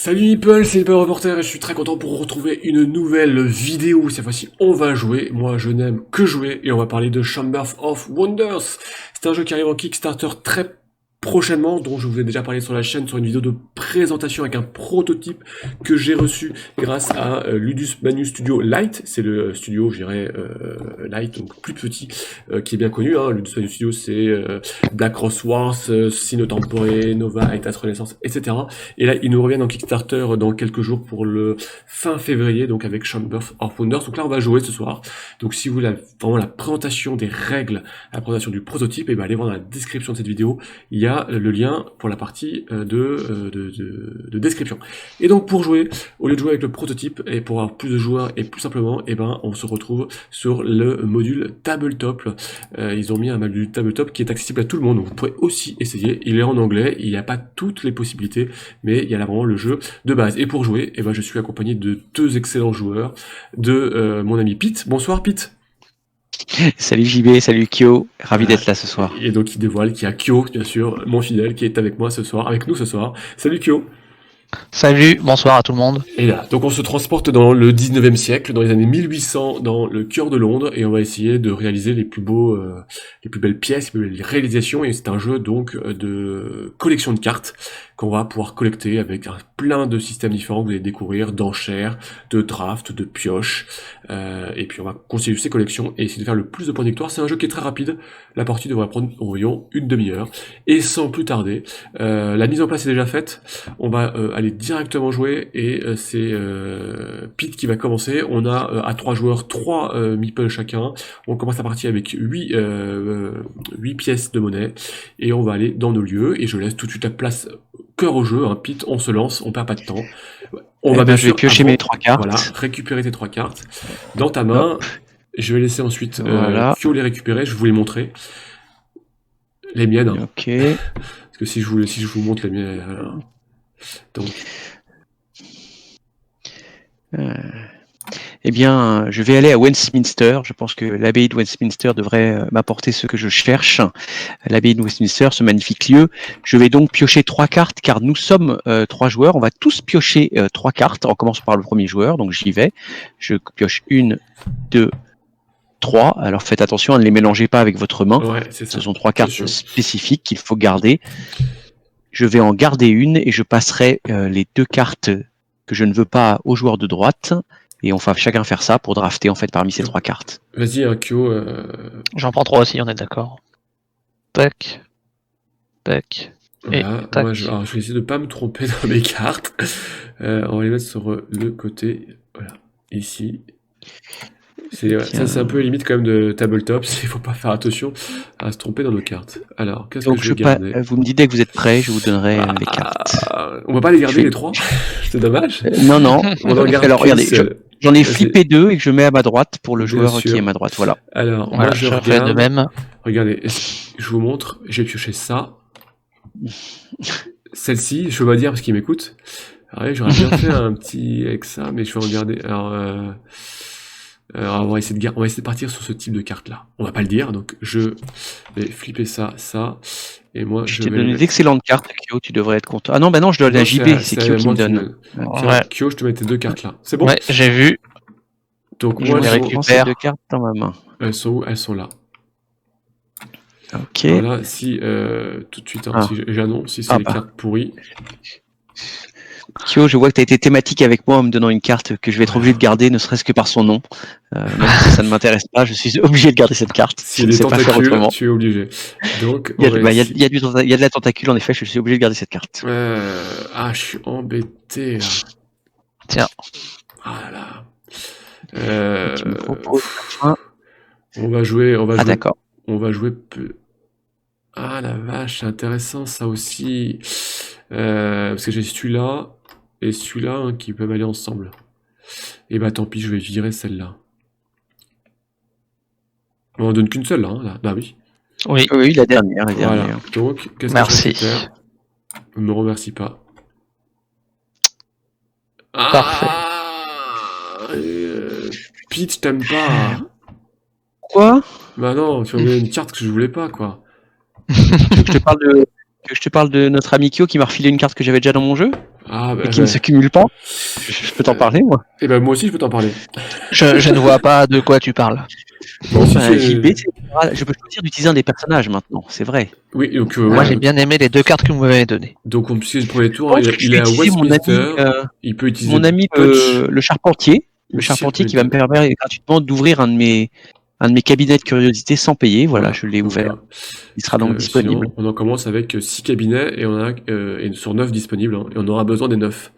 Salut Meeple, c'est Meeple Reporter et je suis très content pour retrouver une nouvelle vidéo. Cette fois-ci, on va jouer. Moi, je n'aime que jouer et on va parler de Chambers of Wonders. C'est un jeu qui arrive en Kickstarter très prochainement, dont je vous ai déjà parlé sur la chaîne, sur une vidéo de présentation avec un prototype que j'ai reçu grâce à Ludus Manu Studio Lite. C'est le studio, je dirais, Lite, donc plus petit, qui est bien connu. Ludus Manu Studio, c'est Black Cross Wars, Sino Tempore, Nova, Eitas Renaissance, etc. Et là, ils nous reviennent en Kickstarter dans quelques jours pour le fin février, donc avec Chambers of Wonders. Donc là, on va jouer ce soir. Donc si vous voulez vraiment la présentation des règles, la présentation du prototype, et ben allez voir dans la description de cette vidéo. Il y a le lien pour la partie de description. Et donc pour jouer, au lieu de jouer avec le prototype et pour avoir plus de joueurs et plus simplement, et ben on se retrouve sur le module Tabletop. Ils ont mis un module Tabletop qui est accessible à tout le monde, donc vous pourrez aussi essayer. Il est en anglais, il n'y a pas toutes les possibilités, mais il y a là vraiment le jeu de base. Et pour jouer, et ben je suis accompagné de deux excellents joueurs, de mon ami Pete. Bonsoir Pete. Salut JB, salut Kyo, ravi d'être là ce soir. Et donc il dévoile qu'il y a Kyo, bien sûr, mon fidèle, qui est avec moi ce soir, avec nous ce soir. Salut Kyo. Salut, bonsoir à tout le monde. Et là, donc on se transporte dans le 19e siècle, dans les années 1800, dans le cœur de Londres, et on va essayer de réaliser les plus belles pièces, les plus belles réalisations, et c'est un jeu donc de collection de cartes qu'on va pouvoir collecter avec plein de systèmes différents que vous allez découvrir, d'enchères, de drafts, de pioches, et puis on va constituer ces collections et essayer de faire le plus de points de victoire. C'est un jeu qui est très rapide, la partie devrait prendre environ une demi-heure, et sans plus tarder, la mise en place est déjà faite, on va aller directement jouer, et c'est Pete qui va commencer. On a à 3 joueurs 3 meeples chacun, on commence la partie avec 8 pièces de monnaie, et on va aller dans nos lieux, et je laisse tout de suite la place cœur au jeu, Pete, on se lance, on perd pas de temps. On va bien je vais piocher mes 3 cartes. Voilà, récupérer tes 3 cartes dans ta main. Je vais laisser ensuite Kyo les récupérer, je vais vous les montrer. Les miennes. Ok. Parce que si je vous montre les miennes... Donc... Eh bien, je vais aller à Westminster. Je pense que l'abbaye de Westminster devrait m'apporter ce que je cherche. L'abbaye de Westminster, ce magnifique lieu. Je vais donc piocher 3 cartes, car nous sommes 3 joueurs. On va tous piocher 3 cartes. On commence par le premier joueur, donc j'y vais. Je pioche 1, 2, 3. Alors faites attention à ne les mélangez pas avec votre main. Ouais, c'est ça. Ce sont 3 cartes spécifiques qu'il faut garder. Je vais en garder une et je passerai les 2 cartes que je ne veux pas au joueur de droite. Et on va chacun faire ça pour drafter en fait parmi ces 3 cartes. Vas-y, Kyo. J'en prends 3 aussi, on est d'accord. Tac. Tac. Et voilà. tac. Moi, je vais essayer de ne pas me tromper dans mes cartes. On va les mettre sur le côté. Voilà. Ici. Ça, c'est un peu limite quand même de tabletop. Il faut pas faire attention à se tromper dans nos cartes. Alors, qu'est-ce que je vais garder ? Vous me dites dès que vous êtes prêts, je vous donnerai les cartes. On va pas les garder les 3 ? C'est dommage. Non. On en garde. Alors, regardez, j'en ai flippé 2 et que je mets à ma droite pour le joueur qui est à ma droite. Voilà. Alors, voilà, moi, je regarde de même. Regardez, je vous montre. J'ai pioché ça. Celle-ci, je peux pas dire parce qu'il m'écoute. J'aurais bien fait un petit avec ça, mais je vais regarder. Alors, on va essayer de partir sur ce type de carte là. On va pas le dire, donc je vais flipper ça, et moi je t'ai donné d'excellentes cartes, Kyo, tu devrais être content. Ah non, je dois aller à JB, c'est Kyo qui me donne. Tiens, Kyo, je te mets tes 2 cartes là. C'est bon ? Ouais, j'ai vu. Donc moi, je récupère ces 2 cartes dans ma main. Elles sont où ? Elles sont là. Ok. Voilà, si tout de suite, si j'annonce, si c'est les cartes pourries. Kyo, je vois que tu as été thématique avec moi en me donnant une carte que je vais être obligé de garder, ne serait-ce que par son nom. Même si ça ne m'intéresse pas, je suis obligé de garder cette carte. Si elle est tentacule, tu es obligé. Donc, il y a de la tentacule, en effet, je suis obligé de garder cette carte. Je suis embêté, là. Tiens. Ah là. Tu me proposes on va jouer. D'accord. On va jouer peu. Ah la vache, c'est intéressant ça aussi. Parce que j'ai celui-là et celui-là qui peuvent aller ensemble. Et bah tant pis, je vais virer celle-là. On en donne qu'une seule là, là. Bah oui. Oui, la dernière. Voilà. Donc, qu'est-ce que je récupère ? Ne me remercie pas. Parfait. Pete, je t'aime pas. Quoi ? Bah non, tu m'as donné une carte que je voulais pas, quoi. Je te parle de notre ami Kyo qui m'a refilé une carte que j'avais déjà dans mon jeu ? Ah, bah, et qui ne se cumulent pas. Je peux t'en parler, moi. et ben moi aussi je peux t'en parler. Je ne vois pas de quoi tu parles. Bon, si, Enfin, c'est- JB, je peux choisir d'utiliser un des personnages maintenant, c'est vrai. Oui, donc Moi, voilà. j'ai bien aimé les 2 cartes que vous m'avez données. Donc on puisque le premier tour, Donc, hein, je il vais est à utiliser Westminster. Il peut utiliser mon ami Touch le charpentier. ou Le charpentier qui va me Circle. permettre gratuitement d'ouvrir un de mes cabinets de curiosité sans payer. Voilà, je l'ai Donc ouvert. là, Il sera parce donc que disponible. sinon, on en commence avec 6 cabinets et on a et sur 9 disponibles, hein, et on aura besoin des 9.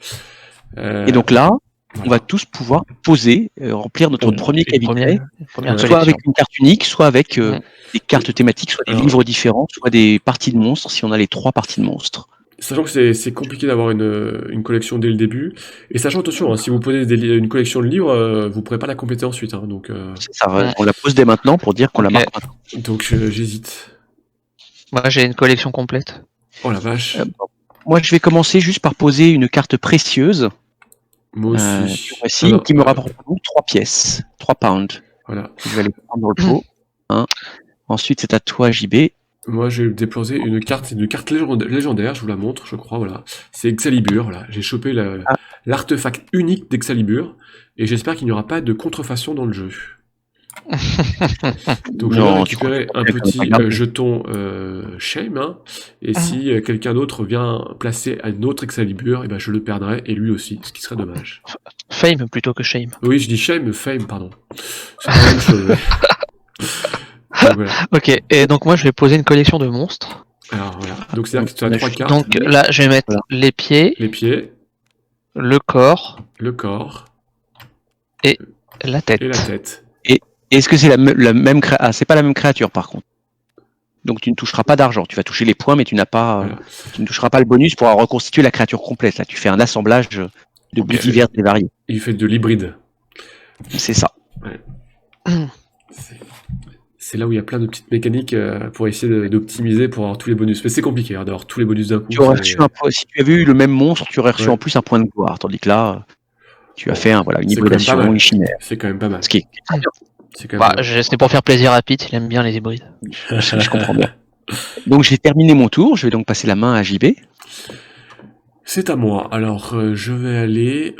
Et donc là, on va Voilà. tous pouvoir poser, remplir notre Donc, premier Une cabinet, première soit collection. avec une carte unique, soit avec Mm. des cartes thématiques, soit des Alors, livres différents, soit des parties de monstres, si on a les 3 parties de monstres. Sachant que c'est compliqué d'avoir une collection dès le début, et sachant attention, hein, si vous prenez une collection de livres, vous pourrez pas la compléter ensuite, hein, C'est ça, Mm. on la pose dès maintenant pour dire qu'on la Ok. marque maintenant. j'hésite. Moi, j'ai une collection complète. Oh la vache, Bon. Moi, je vais commencer juste par poser une carte précieuse, moi que aussi. voici, Non, non, qui me rapporte 3 pièces, 3 pounds. voilà. Je vais aller prendre dans le pot. Hein. Ensuite, c'est à toi, JB. Moi, j'ai déposé c'est une carte légendaire, je vous la montre, je crois, voilà. C'est Excalibur, voilà. J'ai chopé Ah. l'artefact unique d'Excalibur, et j'espère qu'il n'y aura pas de contrefaçon dans le jeu. Donc je vais Non, récupérer un tu petit regardes. jeton Shame, hein, et si quelqu'un d'autre vient placer un autre Excalibur, et ben je le perdrai, et lui aussi, ce qui serait dommage. Fame plutôt que shame. Oui, je dis Shame, Fame, pardon. C'est pas la même chose, ouais. Donc voilà. Ok, et donc moi, je vais poser une collection de monstres. Alors voilà. Donc c'est-à-dire que tu as Là, 3 je- cartes, Donc là, je vais mettre Voilà. les pieds, les pieds, le corps le corps, la tête. et la tête. Est-ce que c'est la même créature? Ah, c'est pas la même créature, par contre. Donc, tu ne toucheras pas d'argent. Tu vas toucher les points, mais tu Voilà. tu ne toucheras pas le bonus pour reconstituer la créature complète. Là, tu fais un assemblage de Ok. buts divers et variés. Il fait de l'hybride. C'est ça. C'est là où il y a plein de petites mécaniques pour essayer d'optimiser pour avoir tous les bonus. Mais c'est compliqué hein, d'avoir tous les bonus d'un coup. Tu aurais c'est- reçu si tu avais eu le même monstre, tu aurais reçu Ouais. en plus un point de gloire. Tandis que là, tu as Bon, fait une c'est quand même pas hybridation, mal. une chimère. C'est quand même pas mal. Ce qui est très bien. C'est quand même Bah, pas mal. c'était pour faire plaisir à Pete, il aime bien les hybrides. Je comprends bien. Donc, j'ai terminé mon tour. Je vais donc passer la main à JB. C'est à moi. Alors, je vais aller...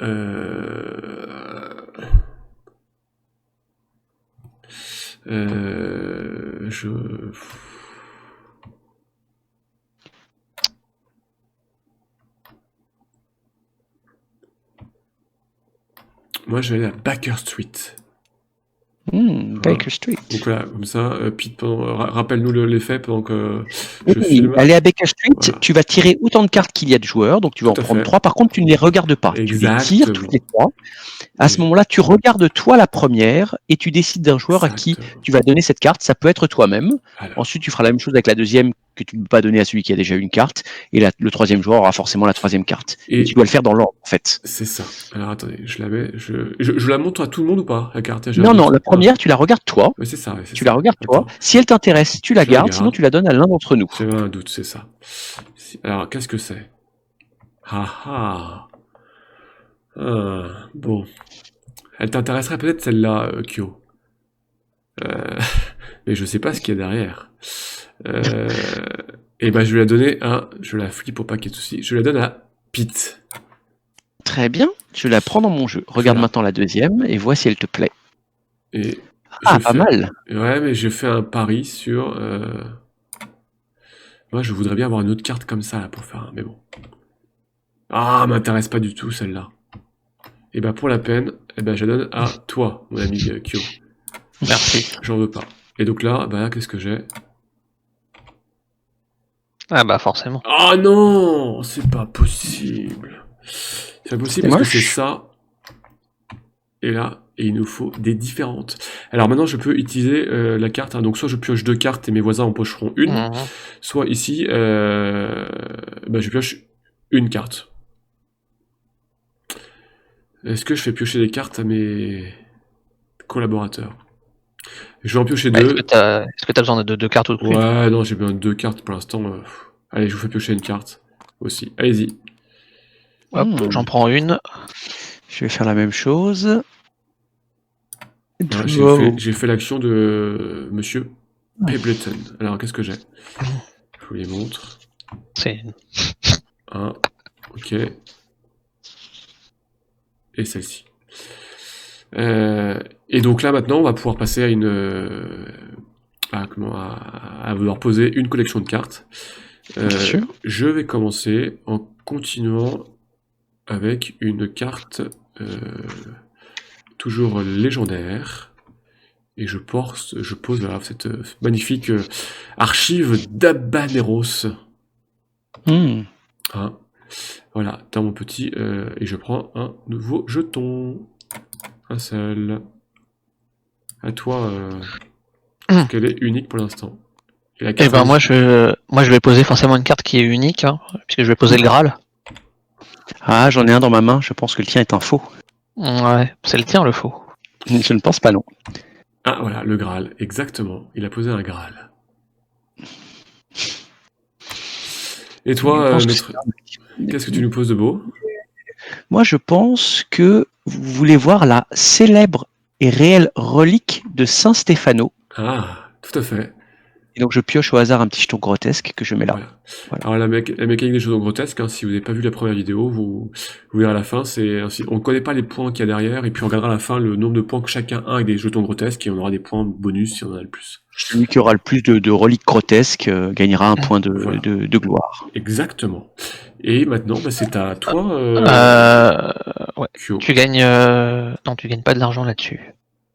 je... Moi, je vais aller à Baker Street. Baker Street. Donc voilà, comme ça, Pete, rappelle-nous l'effet pendant que je Oui, filme. aller à Baker Street, Voilà. tu vas tirer autant de cartes qu'il y a de joueurs, donc tu vas Tout en à prendre fait. 3. Par contre, tu ne les regardes pas. Tu les tires Exactement. toutes les 3. À ce Oui. moment-là, tu regardes toi la première et tu décides d'un joueur à qui Exactement. tu vas donner cette carte. Ça peut être toi-même. Voilà. Ensuite, tu feras la même chose avec la deuxième que tu ne peux pas donner à celui qui a déjà une carte. Et le troisième joueur aura forcément la troisième carte. Et tu dois le faire dans l'ordre, en fait. C'est ça. Alors attendez, je la mets. Je la montre à tout le monde ou pas, la carte? Non, la première, tu la regardes toi. Oui, c'est ça. Ouais, Tu la regardes toi. Si elle t'intéresse, tu la Je la gardes. garde. Sinon, tu la donnes à l'un d'entre nous. J'avais un doute, c'est ça. Alors, qu'est-ce que c'est? Ah. Bon. Elle t'intéresserait peut-être celle-là, Kyo. Mais je sais pas ce qu'il y a derrière. Et ben, je vais la donner à... Je la flippe pour pas qu'il y ait de soucis. Je la donne à Pete. Très bien. Je la prends dans mon jeu. Regarde Voilà. maintenant la deuxième et vois si elle te plaît. Et Ah, je pas fais- mal. Ouais, mais je fais un pari sur... Moi, je voudrais bien avoir une autre carte comme ça, là, pour faire un... Mais bon. Ah, m'intéresse pas du tout, celle-là. Et ben, pour la peine, je la donne à toi, mon ami Kyo. Merci. J'en veux pas. Et donc là, bah là, qu'est-ce que j'ai? Ah bah forcément. Ah non, c'est pas possible. C'est pas possible parce que c'est moche. ça. Et là, et il nous faut des différentes. Alors maintenant, je peux utiliser la carte. Hein. Donc soit je pioche 2 cartes et mes voisins en pocheront une. Mhm. Soit ici, je pioche une carte. Est-ce que je fais piocher des cartes à mes collaborateurs? Je vais en piocher Bah, 2. Est-ce que t'as besoin de 2 cartes ou de plus? Ouais, non, j'ai besoin de 2 cartes pour l'instant. Allez, je vous fais piocher une carte aussi. Allez-y. Hop, j'en prends une. Je vais faire la même chose. Voilà, j'ai fait l'action de Monsieur Pebleton. Alors, qu'est-ce que j'ai? Je vous les montre. C'est 1, ok. et celle-ci. Et donc là maintenant on va pouvoir passer à à vouloir poser une collection de cartes. Bien sûr. Je vais commencer en continuant avec une carte toujours légendaire. Et je pose voilà, cette magnifique archive d'Habaneros. Hmm. Hein. Voilà, dans mon petit... et je prends un nouveau jeton. Un seul. À toi, parce qu'elle est unique pour l'instant. Et la Et carte ben est- moi je vais poser forcément une carte qui est unique, hein, puisque je vais poser le Graal. Ah, j'en ai un dans ma main, je pense que le tien est un faux. Ouais, c'est le tien le faux. Je ne pense pas, non. Ah voilà, le Graal, exactement. Il a posé un Graal. Et Je toi, pense que maître, qu'est-ce que tu nous poses de beau? Moi, je pense que vous voulez voir la célèbre et réelle relique de Saint Stéphano. Ah, tout à fait. Et donc, je pioche au hasard un petit jeton grotesque que je mets là. Voilà. Voilà. Alors la mécanique des jetons grotesques, hein, si vous n'avez pas vu la première vidéo, vous verrez à la fin, on ne connaît pas les points qu'il y a derrière, et puis on regardera à la fin le nombre de points que chacun a avec des jetons grotesques, et on aura des points bonus si on en a le plus. Celui qui aura le plus de reliques grotesques gagnera un point Voilà. de gloire. Exactement. Et maintenant, bah, c'est à toi, Ouais. Kyo. Tu gagnes. Non, tu gagnes pas de l'argent là-dessus.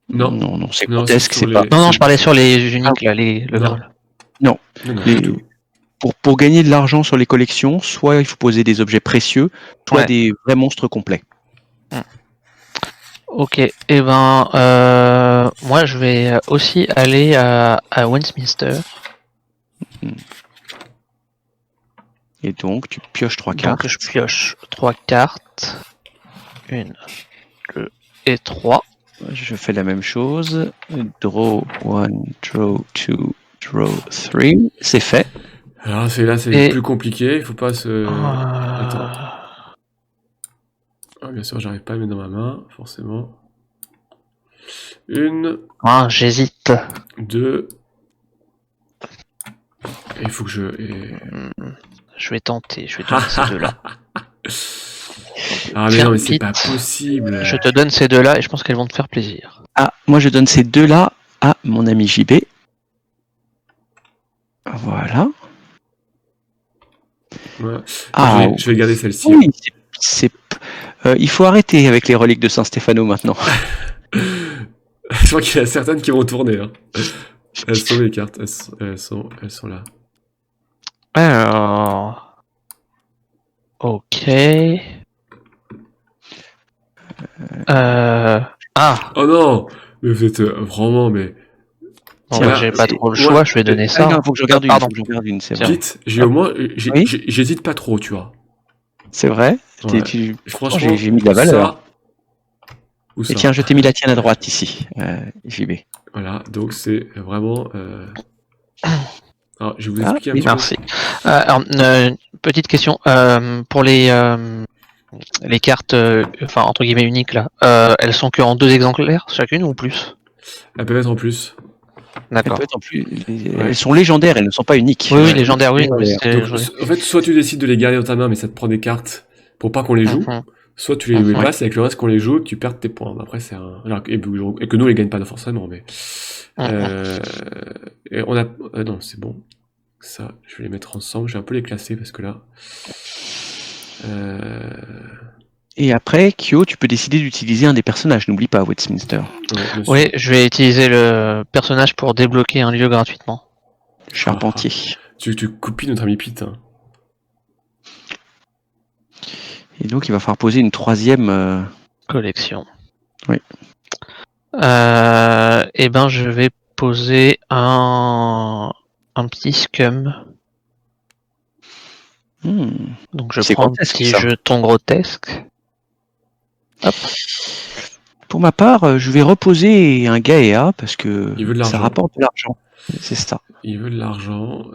Non. Non, c'est Non, grotesque, sur c'est pas. Non, je parlais sur les uniques là, le Non. Graal. Non, Les- du tout. Pour gagner de l'argent sur les collections, soit il faut poser des objets précieux, soit Ouais. des vrais monstres complets. Ok, et ben moi je vais aussi aller à Westminster. Et donc, tu pioches 3 cartes. Donc je pioche 3 cartes. 1, 2 et 3. Je fais la même chose. Draw 1, draw 2, draw 3. C'est fait. Alors là, c'est Et- plus compliqué, il faut pas se... Attends. Ah, bien sûr, j'arrive pas à le mettre dans ma main, forcément. 1, J'hésite. 2... Et il faut que Je vais tenter ces deux-là. Ah mais Tiens, non, mais c'est Pete, pas possible. Je te donne ces deux-là et je pense qu'elles vont te faire plaisir. Ah, moi je donne ces deux-là à mon ami JB. Voilà. Ouais. Ah, Je vais garder celle-ci. oui, il faut arrêter avec les reliques de Saint Stéphano maintenant. Je crois qu'il y en a certaines qui vont tourner. Hein. Elles sont les cartes, elles sont là. Alors... Ok... Oh non, mais vous êtes vraiment, mais... Bon, Tiens, bah, j'ai pas trop le moi- choix, je vais donner ça. non, faut que je regarde une. Pardon. Faut que je regarde une, c'est Tiens. vrai. Vite, j'ai au moins... Oui. J'hésite pas trop, tu vois. C'est vrai. Ouais. Franchement, j'ai mis de la valeur. Ça, ou Et ça. tiens, je t'ai mis la tienne à droite ici, JB. Voilà, donc c'est vraiment... Alors, je vais vous Ah, expliquer un oui, petit peu. Merci. Alors, petite question. Pour les cartes, enfin, entre guillemets uniques, là, elles sont que en 2 exemplaires chacune ou plus? Elles peuvent être en plus. Elles, D'accord. peuvent être en plus, elles sont légendaires, elles ne sont pas uniques. Oui, Ouais. oui, légendaire, oui. Ouais, mais c'est- Donc, en fait, soit tu décides de les garder dans ta main, mais ça te prend des cartes pour pas qu'on les joue, Mhm. soit tu les Mhm. passes avec le reste qu'on les joue et que tu perds tes points. Après, c'est un... Alors, et que nous, on les gagne pas forcément, mais... Et on a... non, c'est bon. Ça, je vais les mettre ensemble. Je vais un peu les classer parce que là... Et après, Kyo, tu peux décider d'utiliser un des personnages, n'oublie pas, Westminster. ouais, bien sûr. Oui, je vais utiliser le personnage pour débloquer un lieu gratuitement. Charpentier. Tu copies notre ami Pete. Hein. Et donc, il va falloir poser une troisième. Collection. Oui. Et ben, je vais poser un petit scum. Donc je C'est prends un grotesque, petit ça. jeton grotesque. Hop. Pour ma part, je vais reposer un Gaïa parce que Il veut de ça l'argent. rapporte de l'argent. C'est ça. Il veut de l'argent.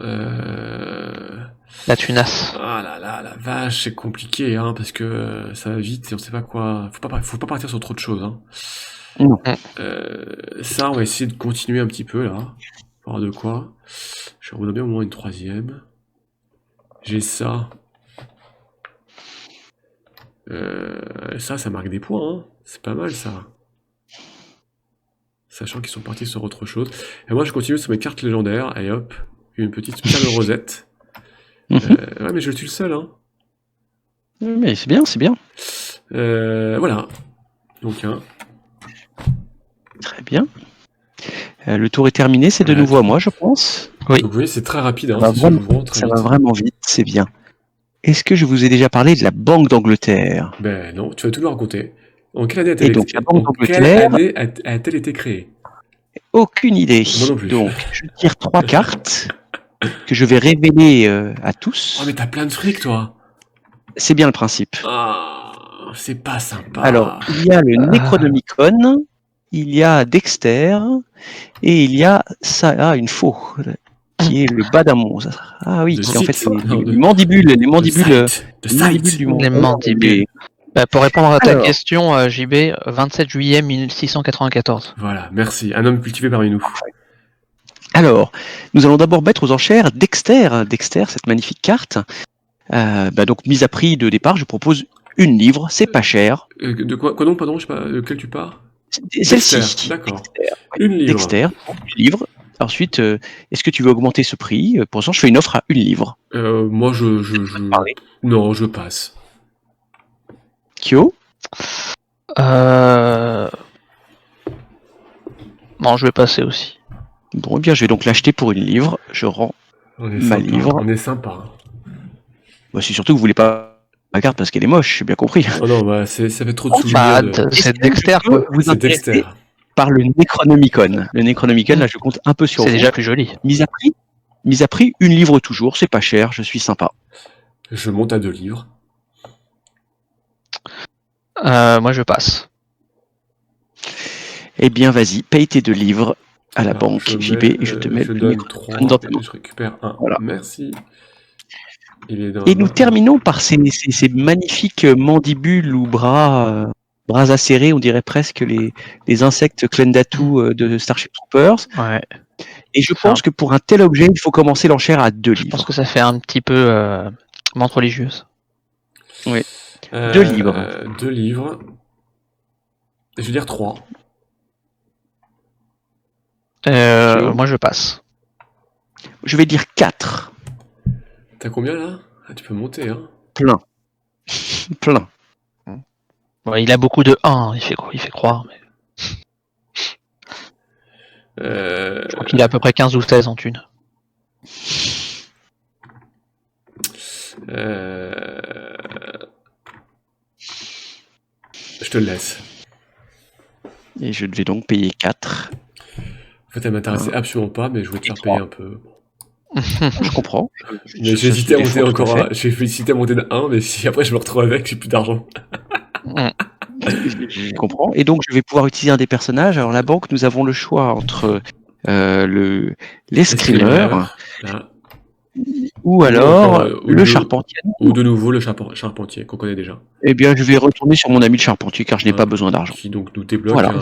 La tunasse. Ah là là, la vache, c'est compliqué, hein, parce que ça va vite et on sait pas quoi. Faut pas partir sur trop de choses. Hein. Non. Ça, on va essayer de continuer un petit peu là. Voir de quoi. Je vais redonner au moins une troisième. J'ai ça. Ça marque des points, hein. C'est pas mal, ça. Sachant qu'ils sont partis sur autre chose. Et moi, je continue sur mes cartes légendaires. Allez, hop. Une petite perle rosette. Mhm. Ouais, mais je suis le seul, hein. Mais c'est bien, c'est bien. Voilà. Donc, hein. Très bien. Le tour est terminé, c'est de Ouais, nouveau à moi, je pense. Oui. Donc, vous voyez, c'est très rapide, hein. Ça va Ça se vraiment- joue vraiment très Ça va vite. vraiment vite, c'est bien. Est-ce que je vous ai déjà parlé de la Banque d'Angleterre? Ben non, tu vas tout nous raconter. En quelle année Et donc, la Banque en quelle d'Angleterre, année a-t-elle été créée? aucune idée. Moi non plus. Donc, je tire 3 cartes que je vais révéler à tous. Oh, mais t'as plein de fric, toi. C'est bien le principe. Ah, c'est pas sympa. Alors, il y a le Necronomicon, il y a Dexter, et il y a ça, une faux, qui est le bas d'un monstre. Ah oui, De c'est en fait Sith. Non, les de- mandibules, les De mandibules, Sight. De les mandibules Sight. du monstre. Les mandibules. Bah, pour répondre à ta Alors. question, JB, 27 juillet 1694. Voilà, merci. Un homme cultivé parmi nous. Alors, nous allons d'abord mettre aux enchères Dexter. Dexter, cette magnifique carte. Donc, mise à prix de départ, je propose une livre, c'est pas cher. De quoi donc, pardon, je sais pas, de quel tu pars? Celle-ci. Dexter, d'accord. Dexter, Une livre. Dexter, une livre. Ensuite, est-ce que tu veux augmenter ce prix? Pour l'instant, je fais une offre à une livre. Moi, Parlez. Non, je passe. Kyo? Non, je vais passer aussi. Bon, eh bien, je vais donc l'acheter pour une livre. Je rends. On est Ma sympa. livre. On est sympa. Bah, c'est surtout que vous voulez pas la carte parce qu'elle est moche, j'ai bien compris. Oh non, bah, ça fait trop de souvenirs. Bah, de- c'est Dexter, quoi. Vous C'est intéressez Dexter. par le Necronomicon. Le Necronomicon, là, je compte un peu sur C'est vous. déjà plus joli. Mise à prix, une livre toujours, c'est pas cher, je suis sympa. Je monte à 2 livres. Moi, je passe. Eh bien, vas-y, paye tes 2 livres à la Alors, banque, je JB, mets, et je te mets je le donne Necronomicon 3 dans ta main. et je récupère 1. Voilà. Merci. Il est dans Et la nous main. terminons par ces magnifiques mandibules ou bras acérés, on dirait presque les insectes Klendatu de Starship Troopers. Ouais. Et je pense que pour un tel objet, il faut commencer l'enchère à 2 Je pense livres. que ça fait un petit peu menthe religieuse. 2 livres. 2 livres. Je vais dire 3. Moi, je passe. Je vais dire 4. T'as combien là? Ah, tu peux monter, hein. Plein. Plein. Ouais, il a beaucoup de 1, il fait croire. Mais... Je crois qu'il a à peu près 15 ou 16 en thune. Je te le laisse. Et je devais donc payer 4. En fait, elle m'intéressait absolument pas, mais je voulais te faire payer un peu. Je comprends. Mais j'ai hésité à monter encore à... J'ai hésité à monter de 1, mais si après je me retrouve avec, j'ai plus d'argent. Je comprends. Et donc, je vais pouvoir utiliser un des personnages. Alors, la banque, nous avons le choix entre l'escrimeur Là. ou alors encore, ou le le- charpentier. Ou de nouveau le charpentier, qu'on connaît déjà. Eh bien, je vais retourner sur mon ami le charpentier car je n'ai pas besoin d'argent. Qui donc nous débloque Voilà.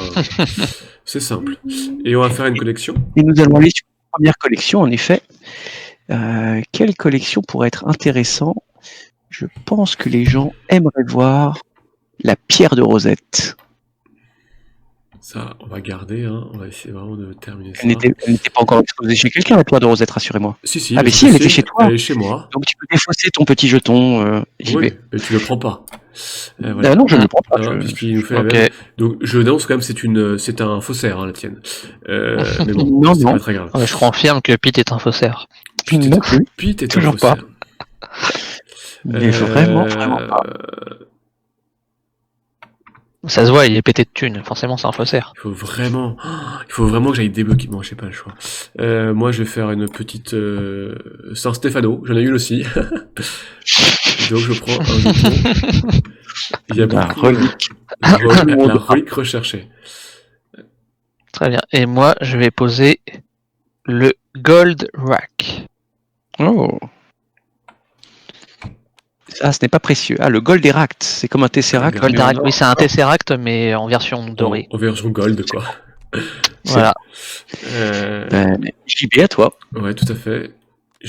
C'est simple. Et on va faire une collection. Et nous allons aller sur la première collection, en effet. Quelle collection pourrait être intéressant? Je pense que les gens aimeraient voir la pierre de Rosette. Ça, on va garder, hein. On va essayer vraiment de terminer ça. Elle n'était pas encore exposée chez quelqu'un, la pierre de Rosette, rassurez-moi. Si, Ah, mais si, elle était chez toi. Elle est chez moi. Donc tu peux défausser ton petit jeton, JB. Oui, mais tu le prends pas. Voilà. Ah non, je ne le prends pas. Ah, puisqu'il nous fait Ok. la même. Donc je dénonce quand même, c'est un faussaire, hein, la tienne. Mais bon, Non, c'est non. pas très grave. Je confirme que Pete est un faussaire. Pete Non plus. Pete est un Toujours pas. faussaire. Mais vraiment pas. Ça se voit, il est pété de thunes. Forcément, c'est un faussaire. Il faut vraiment que j'aille débloquer. Bon, j'ai pas le choix. Moi, je vais faire une petite San Stefano. J'en ai une aussi. Donc, je prends un jeton. Il y a La beaucoup relique. la relique recherchée. Très bien. Et moi, je vais poser le Gold Rack. Oh. Ah, ce n'est pas précieux. Ah, le Golderact, c'est comme un Tesseract. Gold Gold mais en Rack, or. oui, c'est un Tesseract, mais en version dorée. En version gold, quoi. Voilà. JB, à toi. Ouais, tout à fait.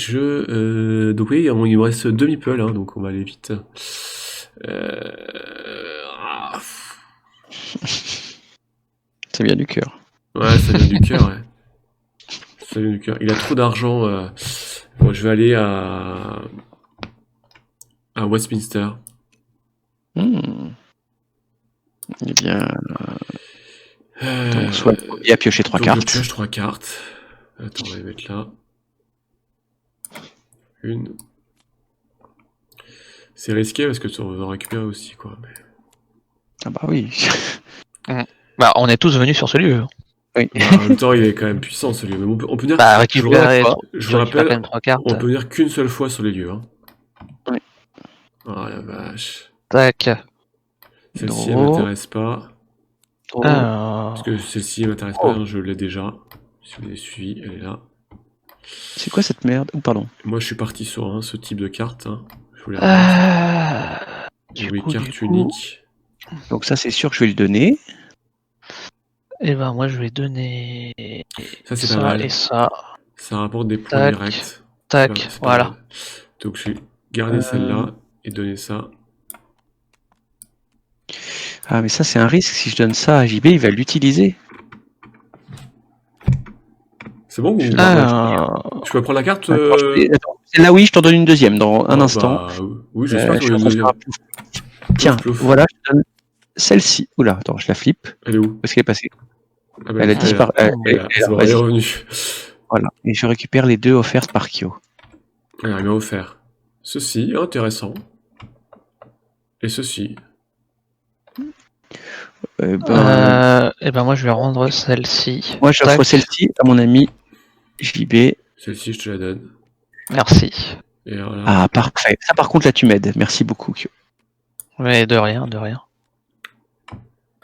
Donc oui, il me reste 2 meeples, hein, donc on va aller vite. Ça vient du cœur. Ouais, ça vient du cœur, ouais. Ça vient du cœur. Il a trop d'argent. Bon, je vais aller à Westminster. Eh bien, Euh, donc soit il a pioché 3 donc cartes. je pioche 3 cartes. Attends, on va les mettre là. Une. C'est risqué parce que tu vas en récupérer aussi, quoi. Mais... Ah bah oui. Bah, on est tous venus sur ce lieu. Oui. Bah, en même temps, il est quand même puissant, celui. Mais on peut venir. Bah, je vous récupérer, rappelle, je tu vous récupères quand rappelle, même 3 cartes. on peut venir qu'une seule fois sur les lieux. Hein. Oui. Oh la vache. Tac. Celle-ci, elle Draw. m'intéresse pas. Alors... Parce que celle-ci, elle m'intéresse pas, hein, je l'ai déjà. Si vous l'avez suivi, elle est là. C'est quoi cette merde? Oh, pardon. Moi, je suis parti sur ce type de carte. Hein. Je voulais Du carte coup, unique. Donc ça, c'est sûr que je vais le donner. et ben moi je vais donner Ça, c'est ça pas mal. et ça. Ça rapporte des points Tac. directs. Tac, C'est pas voilà. mal. Donc, je vais garder celle-là et donner ça. Ah, mais ça, c'est un risque. Si je donne ça à JB, il va l'utiliser. C'est bon ou Je- je peux prendre la carte Attends, celle-là, oui, je t'en donne une deuxième dans un Oh, instant. bah, oui, j'espère Je que suis vous en allez train de me faire dire. un plouf. Tiens, Plouf, plouf. voilà, je te donne celle-ci. Oula, attends, je la flippe. Elle est où Où est-ce qu'elle est passée? Ah, bah, Elle a disparu. Elle est là, c'est bon, elle est vas-y. revenue. Voilà. Et je récupère les 2 offertes par Kyo. Alors, il m'a offert ceci, intéressant. Et ceci. et ben moi je vais rendre celle-ci. Moi, j'offre Tac. celle-ci à mon ami JB. Celle-ci, je te la donne. Merci. Et alors là, Ah, parfait. Ça, par contre, là, tu m'aides. Merci beaucoup, Kyo. Mais de rien, de rien.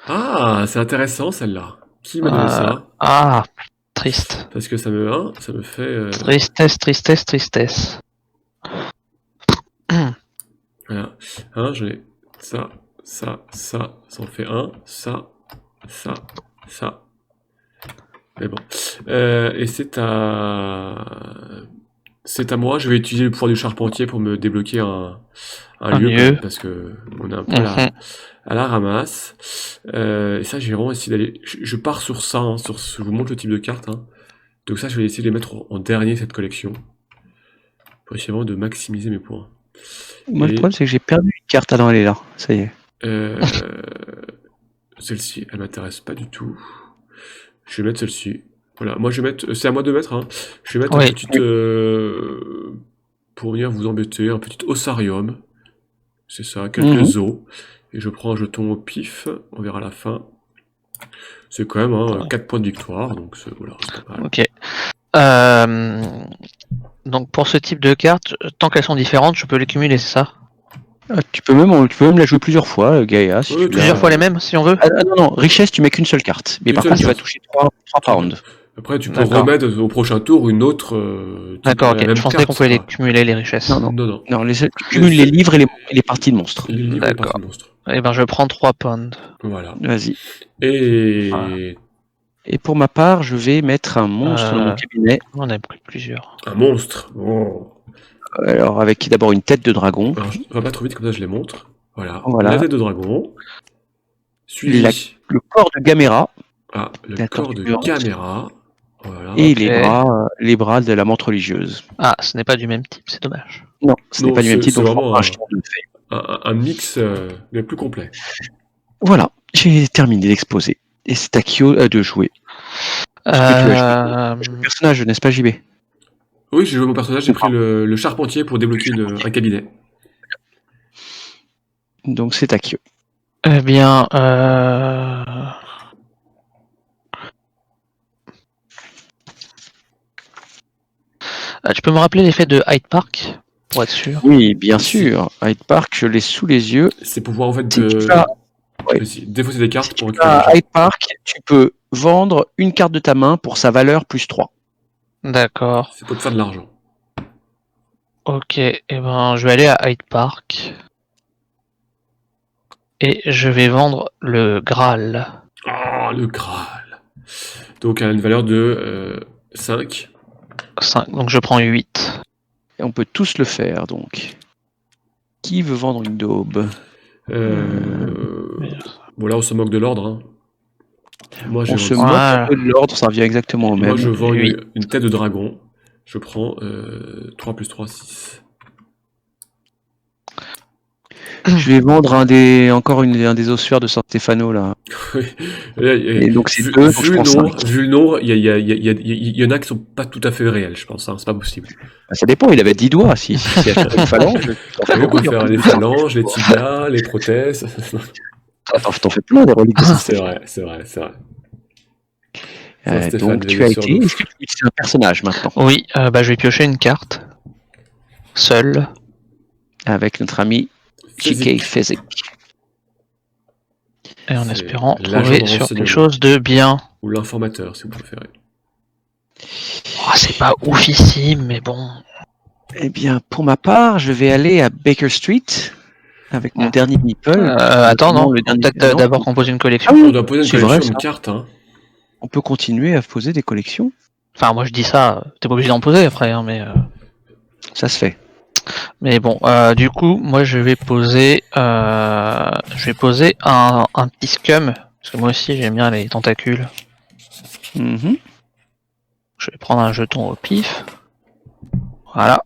Ah, c'est intéressant celle-là. Qui m'a donné ça? Ah, triste. Parce que ça me fait. Tristesse, tristesse, tristesse. Voilà. J'en ai ça, ça en fait un. Ça. Mais bon. Et c'est à moi. Je vais utiliser le pouvoir du charpentier pour me débloquer un lieu. lieu. Parce que on est un peu à la ramasse. Et ça, j'ai vraiment essayé d'aller. Je pars sur ça. Hein, je vous montre le type de carte. Hein. Donc ça, je vais essayer de les mettre en dernier cette collection. Pour essayer vraiment de maximiser mes points. Moi, le problème, c'est que j'ai perdu une carte. Ah non, elle est là. Ça y est. Celle-ci, elle m'intéresse pas du tout. Je vais mettre celle-ci. Voilà, moi je vais mettre. C'est à moi de mettre. Hein. Je vais mettre un petit. Pour venir vous embêter, un petit ossarium. C'est ça, quelques os. Et je prends un jeton au pif. On verra à la fin. C'est quand même 4 points de victoire. Donc voilà, c'est pas mal. Ok. Donc pour ce type de carte, tant qu'elles sont différentes, je peux les cumuler, c'est ça? Tu peux même la jouer plusieurs fois, Gaïa. Si Oui, tu Plusieurs fois les mêmes, si on veut? Ah non, richesse, tu mets qu'une seule carte. Mais Une par seule contre, tu vas carte. toucher 3 rounds. Après, tu peux D'accord. remettre au prochain tour une autre. D'accord, ok. la même Je pensais carte, qu'on pouvait c'est les pas- cumuler, les richesses. Non. Non. Non, tu cumules les livres et les parties de monstres. Les livres et les D'accord. parties de monstres. Eh ben je prends 3 pounds. Voilà. Vas-y. Et. Voilà. Et pour ma part, je vais mettre un monstre dans mon cabinet. On a pris plusieurs. Un monstre. Oh. Alors, avec d'abord une tête de dragon. Alors, on va pas trop vite, comme ça je les montre. Voilà. Voilà. La tête de dragon. Suivi. Le corps de Gamera. Ah, le La corps de torture. caméra. Voilà. Et Ok. les bras de la menthe religieuse. Ah, ce n'est pas du même type, c'est dommage. Non, ce n'est Non, pas du même type, c'est donc je vraiment prends un jeton de feuilles. un mix le plus complet. Voilà, j'ai terminé l'exposé. Et c'est à Kyo de jouer. Ce que tu as joué. Le personnage, n'est-ce pas, JB? Oui, j'ai joué mon personnage, j'ai pris le charpentier pour débloquer un cabinet. Donc c'est à Kyo. Eh bien, tu peux me rappeler l'effet de Hyde Park pour être sûr? Oui, bien sûr. Hyde Park, je l'ai sous les yeux. C'est pour pouvoir en fait Si tu vas- ouais. défausser des cartes Si pour tu vas récupérer à Hyde Park, tu peux vendre une carte de ta main pour sa valeur plus 3. D'accord. C'est pour te faire de l'argent. Ok, eh ben je vais aller à Hyde Park. Et je vais vendre le Graal. Ah, le Graal. Donc, elle a une valeur de 5. 5, donc je prends 8. Et on peut tous le faire, donc. Qui veut vendre une daube? Bon, là, on se moque de l'ordre. Hein. Moi, On se vends- moque Voilà. un peu de l'ordre, ça revient exactement au moi, même. je vends Oui. une tête de dragon. Je prends 3 plus 3, 6. Je vais vendre un des ossuaires de San Stefano là. Et donc c'est vu, deux, donc je prends 5. vu le nombre, il y en a qui sont pas tout à fait réels, je pense. Hein, c'est pas possible. Bah, ça dépend, il avait 10 doigts. Si c'est à faire une phalange, t'en fais Oui, on beaucoup. peut faire les phalanges, les tibias, les prothèses. T'en fais plein des reliques de San C'est Stefano. vrai, c'est vrai, c'est vrai. Saint-Stéphane, Donc tu veillez as sur été. nous. Est-ce que tu es un personnage maintenant Oui, bah, je vais piocher une carte. Seul. avec notre ami JK Physic. Et en C'est espérant l'agent trouver de sur renseignement. quelque chose de bien. Ou l'informateur, si vous préférez. Oh, c'est pas oufissime, mais bon. Eh bien, pour ma part, je vais aller à Baker Street avec mon dernier meeple. Attends, non. Le dernier... Peut-être non, d'abord qu'on pose une collection. Ah oui, On doit poser une c'est collection, vrai, une ça. carte. Hein. On peut continuer à poser des collections. Enfin, moi je dis ça, t'es pas obligé d'en poser après, hein, Ça se fait. mais bon, du coup, moi je vais poser un petit scum, parce que moi aussi j'aime bien les tentacules. Mhm. Je vais prendre un jeton au pif. Voilà.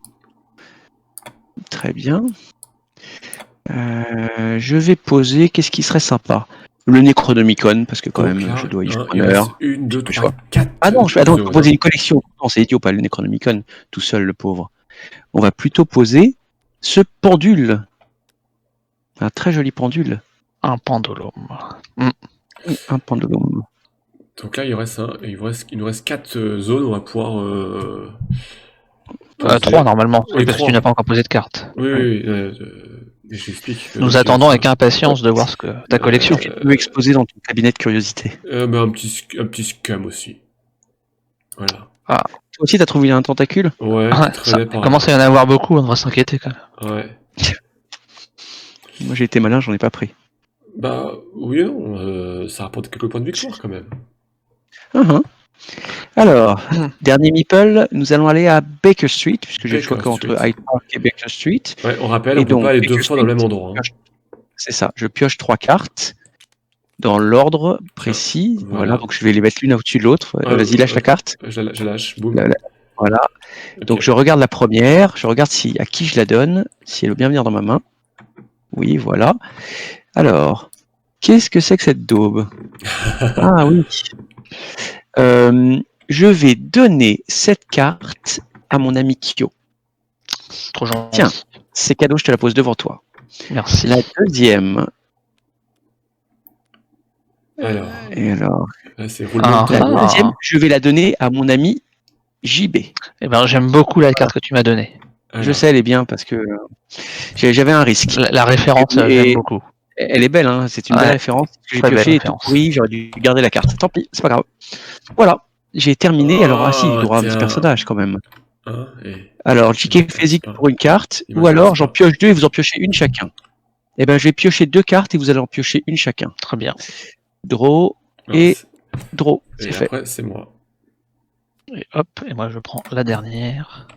Très bien. Je vais poser. Qu'est-ce qui serait sympa? Le Necronomicon, parce que quand Donc même, là, je dois y hein, faire il reste honneur. 1, 2, Plus 3, choix. 4. Ah non, je peux poser une collection. Non, c'est idiot, pas le Necronomicon, tout seul, le pauvre. On va plutôt poser ce pendule. Un très joli pendule. Un pendulum. Un pendulum. Donc là, il nous reste 4 zones, on va pouvoir. 3 normalement, Oui, parce que 3. tu n'as pas encore posé de carte. Oui, j'explique. Nous attendons avec impatience de voir ce que ta collection. Tu peux exposer dans ton cabinet de curiosité. Mais un petit scum aussi. Voilà. Toi aussi, t'as trouvé un tentacule? Ouais, Ouais, qui ça traînait par commence à y en avoir beaucoup, on devrait s'inquiéter quand même. Ouais. Moi, j'ai été malin, j'en ai pas pris. Bah, oui et non, ça rapporte quelques points de victoire quand même. Alors, dernier meeple, nous allons aller à Baker Street, puisque j'ai le choix Baker entre Street. Hyde Park et Baker Street. Ouais, on rappelle, Et on peut donc, pas aller Baker 2 fois dans le Street, même endroit. Hein. C'est ça, je pioche 3 cartes dans l'ordre précis. Tiens, voilà. Donc je vais les mettre l'une au-dessus de l'autre. Vas-y, lâche la carte. Je lâche, boum. Voilà. Ok. Donc je regarde la première, je regarde à qui je la donne, si elle veut bien venir dans ma main. Oui, voilà. Alors, qu'est-ce que c'est que cette daube? Ah oui. Je vais donner cette carte à mon ami Kyo. Trop gentil. Tiens, c'est cadeau, je te la pose devant toi. Merci. La deuxième. Alors, là, c'est roulement de La tambour. deuxième, je vais la donner à mon ami JB. Eh ben, j'aime beaucoup la carte que tu m'as donnée. Alors, Je sais, elle est bien parce que j'avais un risque. La référence, Et- j'aime beaucoup. Elle est belle, hein, c'est une Ouais, belle référence. J'ai très belle pioché et tout référence. pourri, j'aurais dû garder la carte. Tant pis, c'est pas grave. Voilà, j'ai terminé. Alors, si, il y aura un petit tiens. personnage quand même. Hein, et... Alors, JK Physique pour une carte, Il ou m'intéresse alors pas. j'en pioche 2 et vous en piochez une chacun. Eh ben, je vais piocher 2 cartes et vous allez en piocher une chacun. Très bien. Draw Alors, et draw, et c'est fait. après, c'est moi. Et hop, et moi je prends la dernière.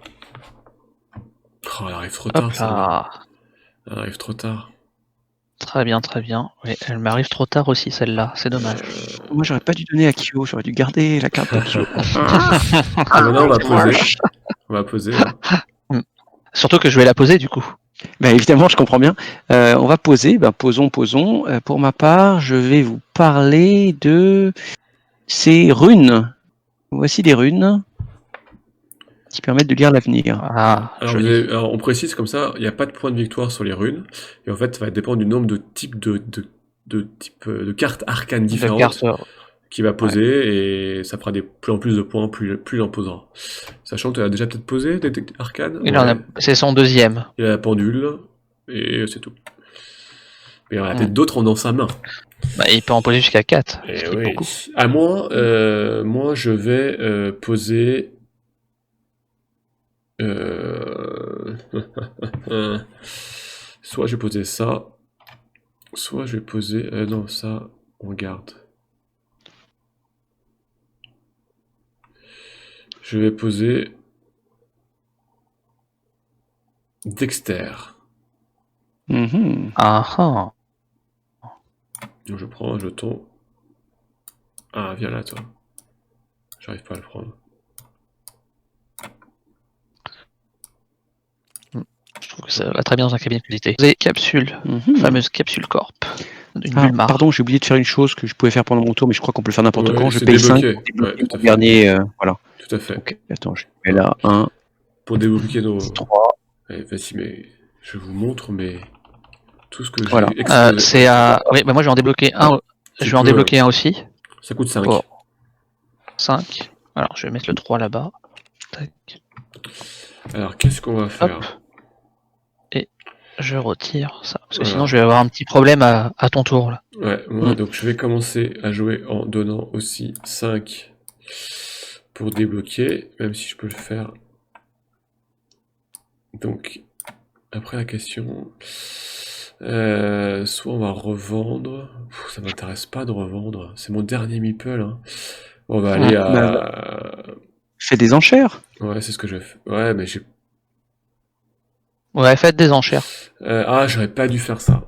Oh, elle arrive trop Hop tard, ça. là. Elle arrive trop tard. Très bien, très bien. Oui, elle m'arrive trop tard aussi celle-là, c'est dommage. Moi, j'aurais pas dû donner à Kyo, j'aurais dû garder la carte de Kyo. Maintenant, on va poser. On va poser. Hein. Surtout que je vais la poser du coup. Ben, évidemment, je comprends bien. On va poser, posons. Pour ma part, je vais vous parler de ces runes. Voici des runes qui permettent de lire l'avenir. Ah, joli. Alors, on précise comme ça, il n'y a pas de point de victoire sur les runes. Et en fait, ça va dépendre du nombre de types de cartes arcanes différentes De cartes, qu'il va poser. Et ça fera plus en plus de points, plus il en posera. Sachant que tu as déjà peut-être posé des arcanes. il en a, c'est son deuxième. Il a la pendule. Et c'est tout. Mais il y en a peut-être d'autres dans sa main. Bah, il peut en poser jusqu'à 4. Et oui. À moi, je vais poser. Soit je vais poser ça, soit je vais poser. Non, ça, on garde. Je vais poser. Dexter. Mhm. Ah ah. Donc je prends un jeton. Ah, viens là, toi. J'arrive pas à le prendre. Je trouve que ça va très bien dans un cabinet de qualité. Vous avez capsule, fameuse capsule corp. Une Ah, Bulmar. pardon, j'ai oublié de faire une chose que je pouvais faire pendant mon tour, mais je crois qu'on peut le faire n'importe Ouais, quand. Je c'est paye 5 débloquer. pour débloquer Ouais, tout à mon fait. dernier. Voilà. Tout à fait. Ok, attends, je mets là 1, Pour débloquer nos... 3. Ouais, vas-y, mais je vous montre, mais tout ce que j'ai Voilà. exposé. C'est à. Oui, bah moi je vais en débloquer un. Tu Je vais en peux, débloquer un aussi. Ça coûte 5. Pour 5. Alors je vais mettre le 3 là-bas. Tac. Alors, qu'est-ce qu'on va Hop. faire? Et je retire ça. Parce que Voilà. sinon je vais avoir un petit problème à ton tour là. Ouais, moi, donc je vais commencer à jouer en donnant aussi 5 pour débloquer, même si je peux le faire. Donc, après la question, soit on va revendre. Ça m'intéresse pas de revendre, c'est mon dernier meeple. Hein. On va aller à... Fais des enchères. Ouais, c'est ce que je fais. Ouais, mais j'ai... Ouais, faites des enchères. Ah, j'aurais pas dû faire ça.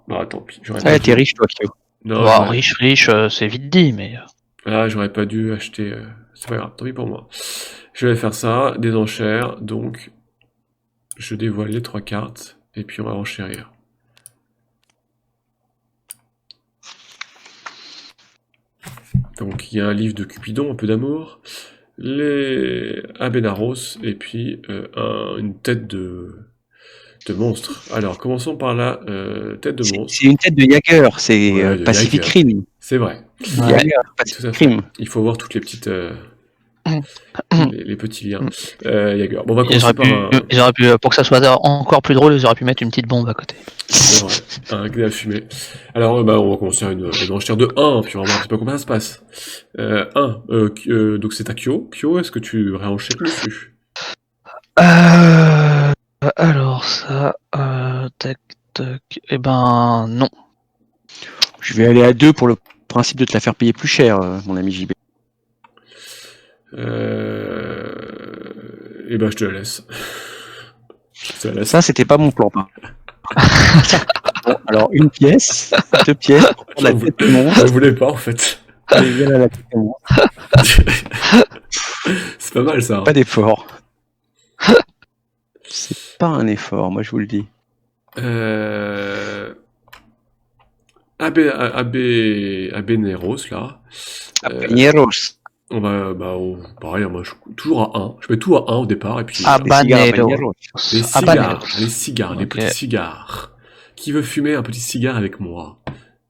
Bon, tant pis. J'aurais pas Ouais, dû. t'es riche, toi, Kyo. Non, Bon, j'aurais- riche, c'est vite dit, mais. Ah, j'aurais pas dû acheter. C'est pas grave, tant pis pour moi. Je vais faire ça, des enchères, donc je dévoile les 3 cartes et puis on va enchérir. Donc il y a un livre de Cupidon, un peu d'amour, les Abenaros et puis une tête de monstre. Alors commençons par la tête de monstre. C'est une tête de Jagger, c'est Ouais, de Pacific Jagger. Rim. C'est vrai. Jagger, Tout à Pacific fait. Rim. Il faut voir toutes les petites les petits liens. Jagger. Bon, on va Ils commencer auraient, par un. ils auraient pu, pour que ça soit encore plus drôle, ils auraient pu mettre une petite bombe à côté. C'est vrai, un clé à fumer. Alors, bah, on va commencer à une enchère de 1, puis on va voir un petit peu comment ça se passe. 1, donc c'est à Kyo. Kyo, est-ce que tu réenchères dessus? Alors ça, tac, tac, eh ben non. Je vais aller à 2 pour le principe de te la faire payer plus cher, mon ami JB. Et ben, je te la laisse. Je te la laisse. Ça, c'était pas mon plan. Bon, alors, une pièce, 2 pièces pour prendre la J'en tête du monde. Je voulais pas, en fait. Allez, viens là, la tête du monde. C'est pas mal, ça. Hein. Pas d'effort. C'est pas un effort, moi je vous le dis. Abeneros, là. Abeneros. On va, pareil, moi, toujours à 1. Je mets tout à 1 au départ, et puis... Habaneros. Les cigares, les cigares, les Ok. petits cigares. Qui veut fumer un petit cigare avec moi?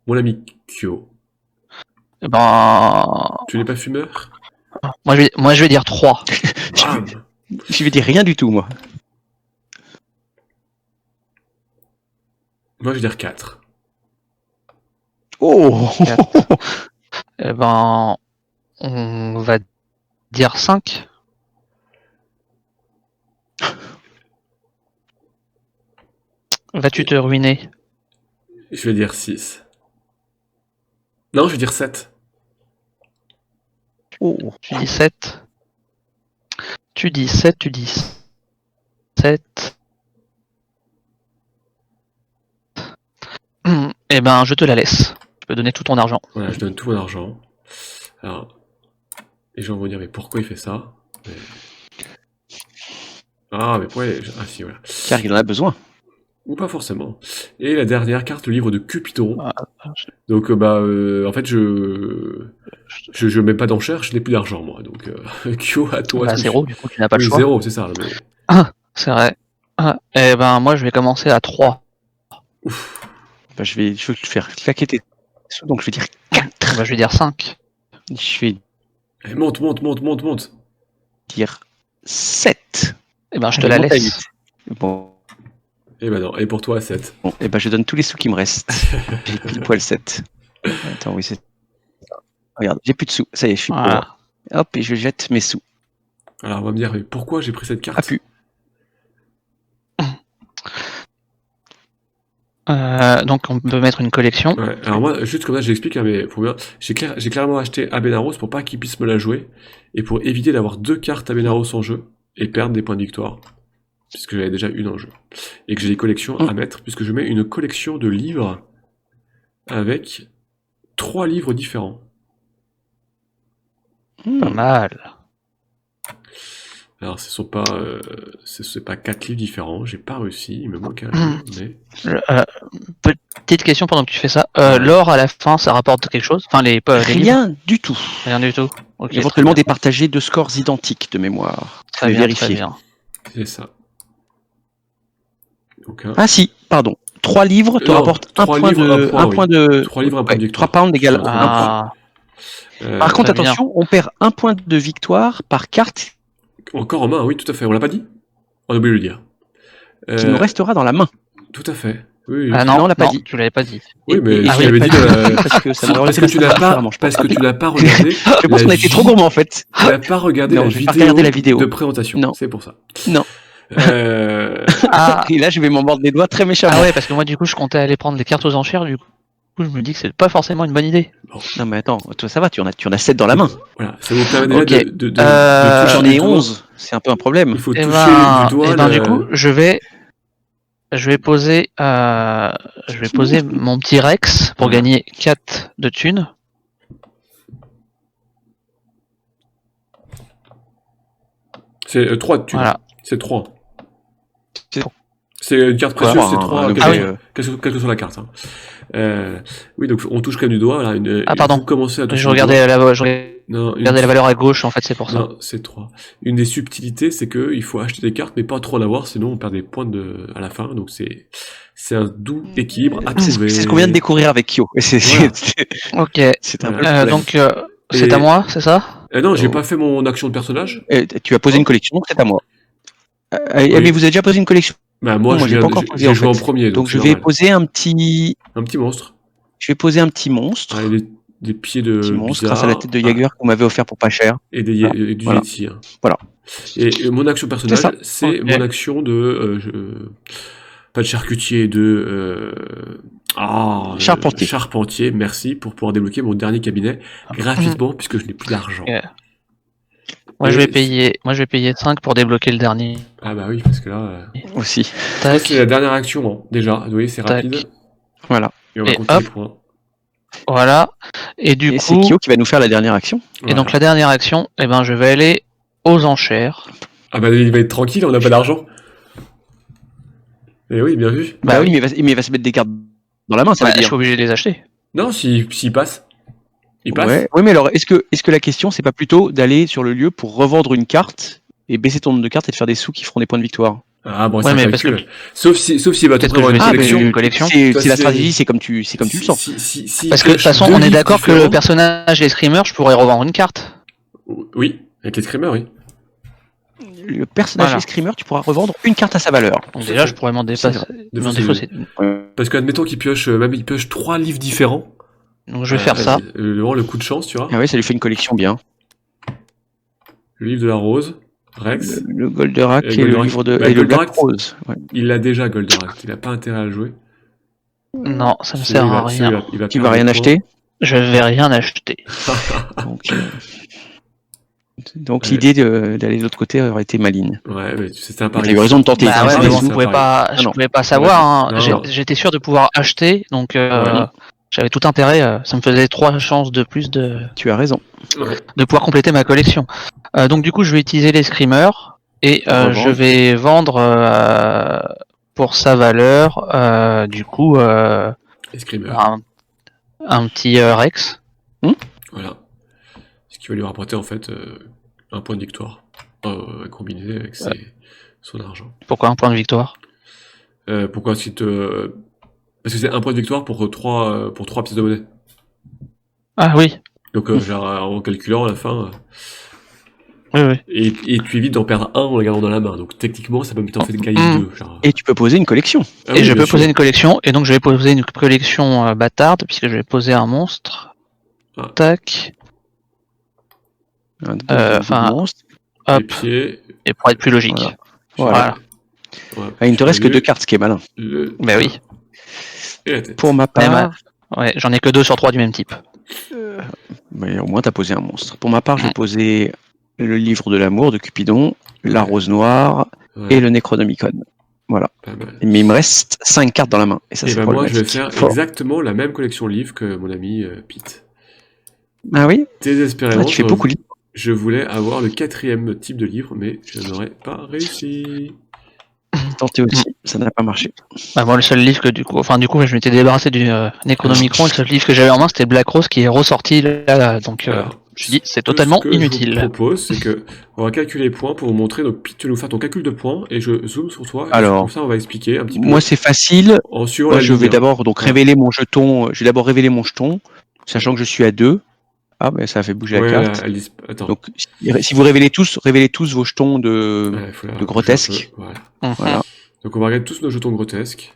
Mon ami Kyo. Eh ben, Tu n'es pas fumeur? moi je vais dire 3. Bam. Je vais dire rien du tout, moi. Moi, je vais dire 4. Oh. Eh ben, on va dire 5. Vas-tu te ruiner? Je vais dire 6. Non, je vais dire 7. Oh. Tu dis 7. Tu dis 7, tu dis 7. Eh ben, je te la laisse. Tu peux donner tout ton argent. Voilà, je donne tout mon argent. Alors, les gens vont dire, mais pourquoi il fait ça? Mais... Ah, mais pourquoi... Ah si, voilà. Car il en a besoin. Ou pas forcément. Et la dernière carte, le livre de Cupidon. Ah, Donc, en fait, je mets pas d'enchère, je n'ai plus d'argent, moi. Donc, Kyo, à toi. Bah, est-ce que 0, du coup, tu n'as pas le Oui, choix. 0, c'est ça. Mais... C'est vrai. Eh ben, moi, je vais commencer à 3. Ouf. Bah, je vais te faire claquer tes sous, donc je vais dire 4. Bah, je vais dire 5. Je vais Allez, monte. dire 7. Eh ben, je te Allez, la monte à laisse. 8. Bon. Et ben non, et pour toi, 7. Bon, et ben je donne tous les sous qui me restent. J'ai pile poil 7. Attends, oui, c'est. Regarde, j'ai plus de sous. Ça y est, je suis Voilà. pauvre. Hop, et je jette mes sous. Alors, on va me dire, mais pourquoi j'ai pris cette carte? Ah, pu. Donc, on peut mettre une collection. Ouais, alors moi, juste comme ça, j'explique, hein, mais pour bien, j'ai clairement acheté Abenaros pour pas qu'il puisse me la jouer, et pour éviter d'avoir 2 cartes Abenaros en jeu, et perdre des points de victoire, puisque j'avais déjà une en jeu. Et que j'ai des collections à mettre, puisque je mets une collection de livres avec 3 livres différents. Pas mal. Alors, ce n'est pas 4 livres différents, j'ai pas réussi, il me manque un livre, mais... Petite question pendant que tu fais ça. Ouais. L'or à la fin, ça rapporte quelque chose? Enfin, les livres, Rien du tout. rien du tout. Ok, Éventuellement très bien. départager 2 scores identiques de mémoire. Très Je vais bien, vérifier. très bien. C'est ça. Donc, Ah si, pardon. 3 livres te Non, rapportent un 3 point livres, de... un point, un oui. point de... 3 livres, un point de victoire. 3 pounds égale Ah. 1 point. Par contre, très bien. attention, on perd 1 point de victoire par carte Encore en main, oui, tout à fait. On l'a pas dit? On a oublié de le dire. qui nous restera dans la main. Tout à fait. Oui, Ah Non, non, on l'a pas dit. tu l'avais pas dit. oui, mais Et je oui, l'avais dit pas dans la... parce que ça m'aurait Parce que tu l'as pas, parce que tu l'as pas regardé. Je pense qu'on a été trop gourmand en fait. Tu n'as pas regardé Non, la, j'ai vidéo pas regardé la vidéo. de présentation. Non. C'est pour ça. Non. Ah, Et là, je vais m'en mordre les doigts très méchamment. ah ouais, parce que moi, du coup, je comptais aller prendre les cartes aux enchères. Du coup, je me dis que c'est pas forcément une bonne idée. Non, mais attends, toi ça va, tu en as 7 dans la main. Voilà, ça vous permet déjà Ok. de Euh, toucher J'en du ai doigt. 11, c'est un peu un problème. Il faut Eh toucher ben, du doigt. eh ben, le- du coup, je vais poser mon petit Rex pour Voilà. gagner 4 de thunes. C'est 3 de thunes. Voilà. C'est 3. C'est- C'est une carte Voilà, précieuse, c'est un 3, objet, quelle que soit la carte. Hein. Oui, donc on touche quand même du doigt. Là, Ah, pardon. Vous commencez à toucher Je du regardais Non, regardais la valeur à gauche, en fait, c'est pour ça. Non, c'est 3. Une des subtilités, c'est qu'il faut acheter des cartes, mais pas trop en avoir, sinon on perd des points à la fin. Donc c'est un doux équilibre à C'est trouver. ce qu'on vient de découvrir avec Kyo. Et Voilà. Ok. c'est un peu Voilà. le problème. Donc, c'est Et- à moi, c'est ça? Non, j'ai Oh. pas fait mon action de personnage. Tu as posé une collection, donc c'est à moi. Oui. Mais vous avez déjà posé une collection. Bah, moi, Moi, j'ai pas encore posé, j'ai en joué en fait. premier, Donc c'est je vais normal. poser un petit monstre. monstre. Avec des pieds de Petit monstre bizarre. grâce à la tête de Jaeger que vous m'avez offert pour pas cher. Et et du Voilà. Yeti. Hein. Voilà. Et mon action personnage, ça. c'est Ok. mon action de... pas de charcutier, de... Charpentier. Charpentier, merci, pour pouvoir débloquer mon dernier cabinet gratuitement, puisque je n'ai plus d'argent. Ok. Moi, je vais payer 5 pour débloquer le dernier. Ah bah oui, parce que là... Aussi. ça, Tac. c'est la dernière action, hein, déjà. Vous voyez, c'est Tac. rapide. Voilà. Et on va Et compter hop. les points. Voilà. Et du Et c'est coup, Kyo qui va nous faire la dernière action. et donc la dernière action, eh ben, je vais aller aux enchères. Ah bah il va être tranquille, on n'a pas d'argent. Et oui, bien vu. Bah oui. mais il va se mettre des cartes dans la main, ça Bah, veut je dire. suis obligé de les acheter. Non, s'il passe. Il passe. Ouais. Oui, mais alors, est-ce que la question, c'est pas plutôt d'aller sur le lieu pour revendre une carte et baisser ton nombre de cartes et de faire des sous qui feront des points de victoire? Ah bon, Ouais, c'est un mais parce calcul. Sauf s'il va te Peut-être que prendre je une vais essayer collection. une collection. C'est Ça, la c'est- stratégie, c'est comme tu le sens. Parce que de toute façon, on est d'accord que le personnage des screamers, je pourrais revendre une carte. Oui, avec les screamers, oui. Le personnage Voilà. des screamers, tu pourras revendre une carte à sa valeur. Donc C'est déjà, vrai. je pourrais m'en C'est dépasser. vrai. Des m'en fois, défausser. Parce qu'admettons qu'il pioche, même il pioche 3 livres différents. Donc je vais faire ça. Le coup de chance, tu vois. Ah ouais, ça lui fait une collection bien. Le livre de la rose, Rex. Le Goldorak Et et le Goldorak. livre de Bah, et le Goldorak, Black Rose. Ouais. Il l'a déjà, Goldorak. Il n'a pas intérêt à le jouer. Non, ça me Celui-là, sert à celui-là, rien. il va Tu perdre vas rien des acheter. Je vais rien acheter. Donc Ouais. l'idée d'aller de l'autre côté aurait été maligne. points. Ouais, mais c'était un T'as pari. eu raison de tenter. Bah c'est ouais, ça, mais c'est bon, ça. je pouvais pas, Ah non. savoir. Hein. Non, non. J'étais sûr de pouvoir acheter, donc Ouais. j'avais tout intérêt. Ça me faisait 3 chances de plus Tu as raison. Ouais. de pouvoir compléter ma collection. Donc du coup, je vais utiliser les screamers et Revendre. je vais vendre pour sa valeur, du coup, Les screamers. un petit Rex. Voilà. Ce qui va lui rapporter en fait un point de victoire. Combiné avec son argent. Pourquoi un point de victoire? Pourquoi est-ce qu'il te... Parce que c'est un point de victoire pour 3 pièces de monnaie. Ah oui, Donc genre, en calculant à la fin... oui, oui. Et tu évites d'en perdre un en le gardant dans la main. Donc techniquement, ça peut me t'en faire gagner Mm. 2. Genre. Et tu peux poser une collection. Ah Et oui, je bien peux sûr. poser une collection, et donc je vais poser une collection bâtarde, puisque je vais poser un monstre. Ah. Tac, enfin, Monstre. Les hop, pieds. et pour être plus logique. Voilà. Voilà. Ouais. Ah, il ne te reste que 2 cartes, ce qui est malin. Bah oui. Et la tête. Pour ma Mais part, Ouais, j'en ai que 2 sur 3 du même type. mais au moins tu as posé un monstre. Pour ma part, je vais Mm. poser le livre de l'amour de Cupidon, la Ouais. rose noire Ouais. et le Necronomicon. Pas mal. Mais il me reste 5 cartes dans la main. Et ça, Et c'est ben moi, je vais problématique. faire Fort. exactement la même collection livre que mon ami Pete. Ah oui? Désespérément, Tu fais beaucoup de livres. je voulais avoir le 4e type de livre, mais je n'aurais pas réussi. Tenté aussi, ça n'a pas marché. Bah, moi, le seul livre que du coup, je m'étais débarrassé du Necronomicon. Le seul livre que j'avais en main, c'était Black Rose qui est ressorti là. Donc, Alors, je me suis dit, c'est totalement Ce que je inutile. vous propose, c'est que on va calculer les points pour vous montrer. Donc, Pete, tu vas nous faire ton calcul de points et je zoome sur toi. Alors, comme ça, on va expliquer un petit peu Moi, c'est facile. en suivant Moi, la je ligne. vais d'abord donc Voilà. révéler mon jeton. Je vais d'abord révéler mon jeton, sachant que je suis à 2. Ah, mais ça a fait bouger Ouais, la carte. attends. Donc, si vous révélez tous vos jetons de Faut la bouger grotesque. un peu, Voilà. Voilà. Donc, on va regarder tous nos jetons grotesques.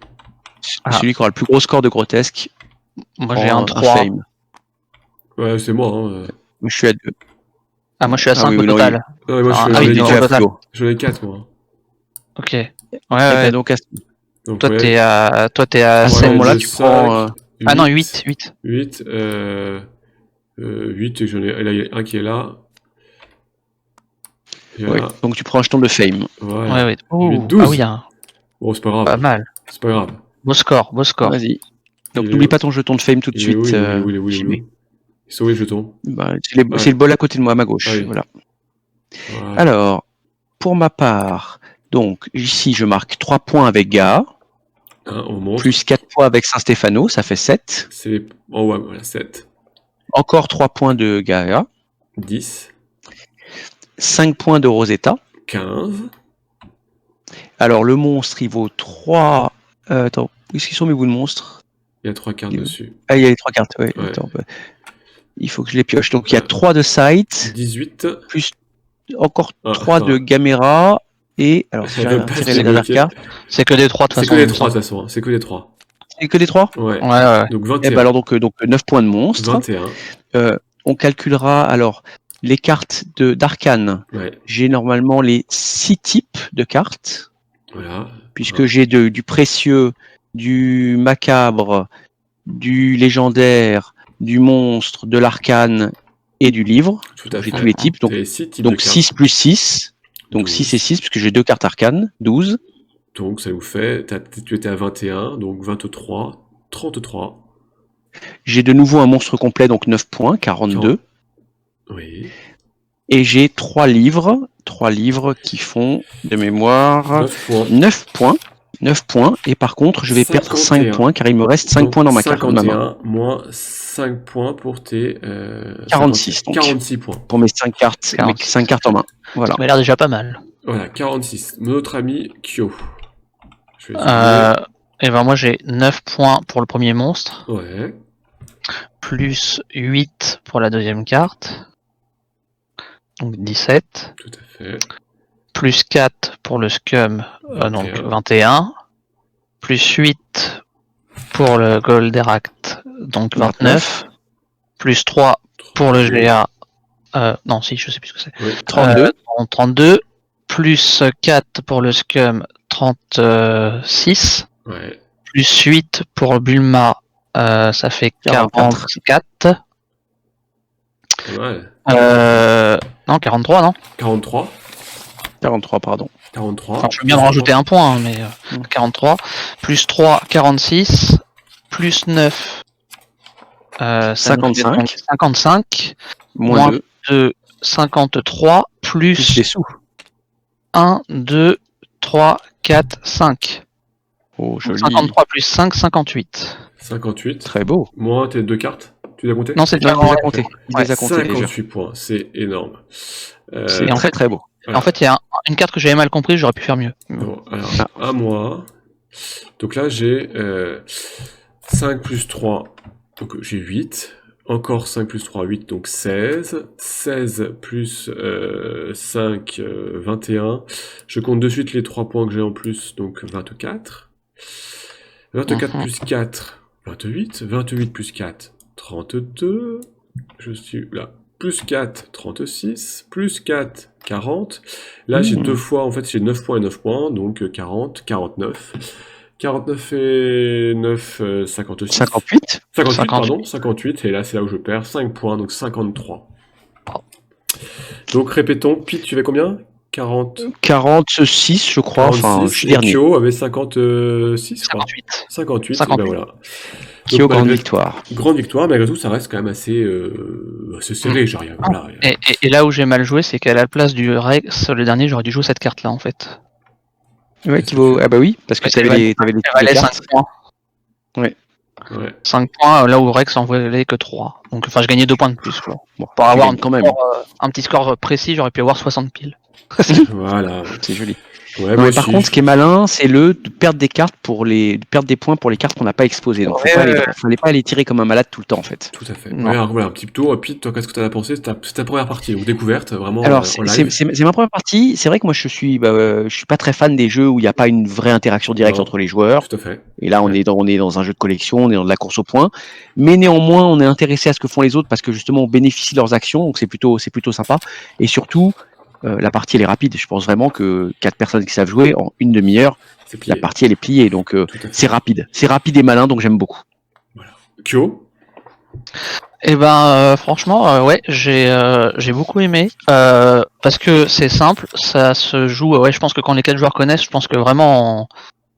Ah. Celui qui aura le plus gros score de grotesque. Moi, j'ai un 3. fame. Ouais, c'est moi. Hein. Moi, je suis à 2. Ah, moi, je suis à 5 oui, au non, total. Non, mais moi, Ah, je oui, suis donc, à au total. J'en ai 4, moi. Ok. Ouais, Et ben, donc, Donc, Toi, ouais. t'es à à ce 7. moment-là, j'ai tu prends. 5, Ah non, 8. 8, 8, et j'en ai, et là, il y a un qui est là. Et Oui. là, Donc, tu prends un jeton de fame. voilà. Ouais. Oh, 8, 12. ah oui, hein. Bon, c'est pas grave. Pas mal. C'est pas grave. Beau score. Vas-y. Donc, Il est n'oublie où pas ton jeton de fame tout de Il est où, suite. il est où JB. Il est où les jetons Bah, Ouais. c'est le bol à côté de moi, à ma gauche. Ah oui. Voilà. Voilà. Alors, pour ma part, donc ici je marque 3 points avec Gaha, On monte. plus 4 points avec Saint-Stéphano, ça fait 7. C'est en haut, voilà, 7. Encore 3 points de Gaha, 10. 5 points de Rosetta. 15. Alors le monstre il vaut 3. Attends, où est-ce qu'ils sont mes bouts de monstre? Il y a 3 cartes dessus. Ah, il y a les 3 cartes, ouais. Ouais. Attends, il faut que je les pioche. Donc il y a 3 de Sight, 18. plus encore Ah, 3 attends. de Gamera, et alors si Ça j'arrive veut à pas tirer se les dernières débloquer. cartes. C'est que des 3 de toute C'est façon. que les 3 de toute façon. C'est que les 3. C'est que des 3? Ouais. Ouais. Donc Et 21. ben alors donc 9 points de monstre. 21. On calculera alors les cartes d'arcane. Ouais. J'ai normalement les 6 types de cartes, Voilà. puisque j'ai du précieux, du macabre, du légendaire, du monstre, de l'arcane et du livre. Tout à J'ai fait. tous les types. Donc, T'as les 6 types donc de cartes. 6 plus 6. Donc 12. 6 et 6, puisque j'ai 2 cartes arcanes. 12. Donc ça nous fait, tu étais à 21, donc 23, 33. J'ai de nouveau un monstre complet, donc 9 points, 42. Oui. Et j'ai 3 livres. 3 livres qui font, de mémoire, 9 points. 9 points. 9 points. Et par contre, je vais perdre 5 51. points, car il me reste 5 Donc, points dans ma carte. 51 moins 5 points pour tes 46, donc. 46 points. Pour mes 5 cartes, 46. 5 cartes en main. Voilà. Ça m'a l'air déjà pas mal. Voilà, 46. Notre ami Kyo. Je vais Et ben moi j'ai 9 points pour le premier monstre, Ouais. plus 8 pour la deuxième carte, donc 17, Tout à fait. plus 4 pour le scum, donc 21, plus 8 pour le Golderact, donc 29, plus 3 pour le GA, non si je sais plus ce que c'est, Oui. 32. 32, plus 4 pour le scum, 36, Ouais. plus 8 pour Bulma, ça fait 44. Pas mal. Non, 43, non 43. 43, pardon. 43. Enfin, je veux bien en rajouter un point, hein, mais 43. Plus 3, 46. Plus 9, ça nous fait 55. donc 55. Moins 2. 2, 53. Plus Des sous. 1, 2, 3, 4, 5. Oh, Donc joli. 53 plus 5, 58. 58. Très beau. Moins tes 2 cartes. Tu les as comptées Non, c'est Non, déjà il les a comptés. Il les a comptés déjà. 58 points. C'est énorme. C'est Et en très fait- très beau. En fait, il y a une carte que j'avais mal comprise, j'aurais pu faire mieux. Bon, alors, à moi. Donc là, j'ai 5 plus 3. Donc j'ai 8. Encore 5 plus 3, 8, donc 16. 16 plus 5, 21. Je compte de suite les 3 points que j'ai en plus, donc 24. 24 plus 4, 28. 28 plus 4, 32. Je suis là. Plus 4, 36. Plus 4, 40. Là, j'ai 2 fois, en fait, j'ai 9 points et 9 points, donc 40, 49. 49 et 9, 56. 58. 58, pardon, 58, et là, c'est là où je perds 5 points, donc 53. Donc, répétons, Pete, tu fais combien 40, 46, je crois. Enfin, je 46, suis et dernier. Kyo avait 56, je crois. 58. 58, et 58. ben voilà. Kyo, Donc, grande malgré- victoire. Grande victoire, malgré tout, ça reste quand même assez serré, genre, voilà. Et là où j'ai mal joué, c'est qu'à la place du Rex, le dernier, j'aurais dû jouer cette carte-là, en fait. Ouais, Qu'est-ce qui que vaut. tu- Ah bah oui, parce que Ouais, t'avais les Elle types de valait 5 cartes. points. Ouais. 5 points, là où Rex en valait que 3. Donc, enfin, je gagnais 2 points de plus, quoi. Bon, Pour tu avoir gagnes quand même. un petit score précis, j'aurais pu avoir 60 piles. Voilà. C'est joli. Ouais, Non, moi mais par aussi, contre, ce qui est malin, c'est de perdre des cartes de perdre des points pour les cartes qu'on n'a pas exposées. Donc, fallait pas les tirer comme un malade tout le temps, en fait. Tout à fait. Non. Ouais, alors voilà, un petit tour. Et puis, toi, qu'est-ce que t'en as pensé? C'est ta première partie, donc découverte, vraiment Alors, en live. c'est ma première partie. C'est vrai que moi, je suis pas très fan des jeux où il n'y a pas une vraie interaction directe Non, entre les joueurs. tout à fait. Et là, Ouais. on est dans un jeu de collection, on est dans de la course au point. Mais néanmoins, on est intéressé à ce que font les autres parce que justement, on bénéficie de leurs actions. Donc, c'est plutôt sympa. Et surtout, la partie, elle est rapide. Je pense vraiment que 4 personnes qui savent jouer, en une demi-heure, C'est la plié. partie, elle est pliée. Donc, Tout à fait. c'est rapide. C'est rapide et malin, donc j'aime beaucoup. Kyo? Et ben, franchement, ouais, j'ai beaucoup aimé. Parce que c'est simple, ça se joue. Ouais, je pense que quand les 4 joueurs connaissent, je pense que vraiment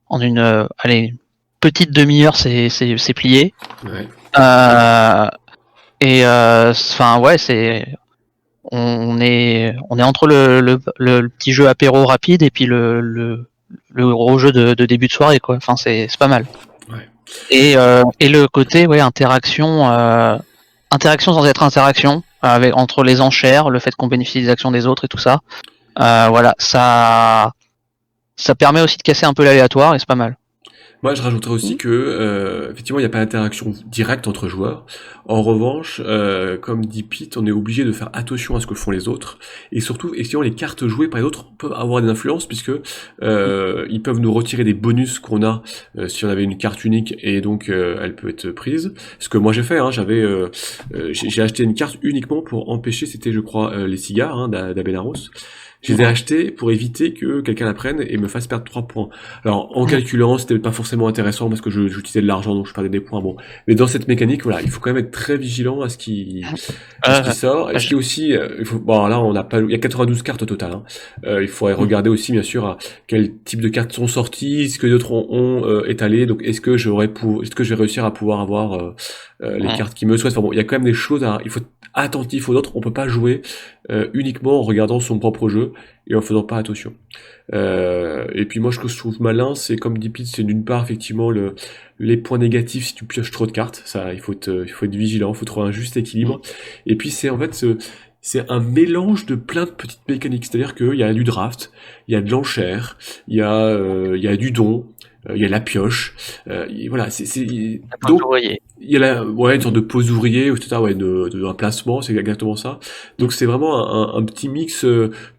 en une allez, petite demi-heure, c'est plié. Ouais. Enfin, ouais, on est entre le petit jeu apéro rapide et puis le gros jeu de début de soirée, quoi. Enfin, c'est pas mal. Ouais. Et le côté, ouais, interaction sans être interaction, entre les enchères, le fait qu'on bénéficie des actions des autres et tout ça. Voilà, ça permet aussi de casser un peu l'aléatoire et c'est pas mal. Moi, je rajouterais aussi que, effectivement, il n'y a pas d'interaction directe entre joueurs. En revanche, comme dit Pete, on est obligé de faire attention à ce que font les autres. Et surtout, effectivement, les cartes jouées par les autres peuvent avoir des influences puisque ils peuvent nous retirer des bonus qu'on a si on avait une carte unique et donc elle peut être prise. Ce que moi j'ai fait, hein, j'ai acheté une carte uniquement pour empêcher, c'était je crois les cigares d'Abenaros. Je les ai achetés pour éviter que quelqu'un la prenne et me fasse perdre 3 points. Alors, en calculant, c'était pas forcément intéressant parce que j'utilisais de l'argent, donc je perdais des points. Bon. Mais dans cette mécanique, voilà, il faut quand même être très vigilant à ce qui sort. Et ce qui est aussi, bon, là, il y a 92 cartes au total, hein. Il faudrait regarder aussi, bien sûr, à quel type de cartes sont sorties, ce que d'autres ont étalé. Donc, est-ce que je vais réussir à pouvoir avoir, les cartes qui me souhaitent. Enfin bon, il y a quand même des choses il faut être attentif aux autres. On peut pas jouer uniquement en regardant son propre jeu et en faisant pas attention. Et puis moi, ce que je trouve malin, c'est comme dit Pete, c'est d'une part effectivement les points négatifs si tu pioches trop de cartes. Ça, il faut être vigilant, il faut trouver un juste équilibre. Et puis c'est en fait c'est un mélange de plein de petites mécaniques. C'est-à-dire qu'il y a du draft, il y a de l'enchère, il y a du don, il y a la pioche. Voilà, donc il y a une sorte de pause ouvrier, ou etc., ouais, un placement, c'est exactement ça. Donc c'est vraiment un petit mix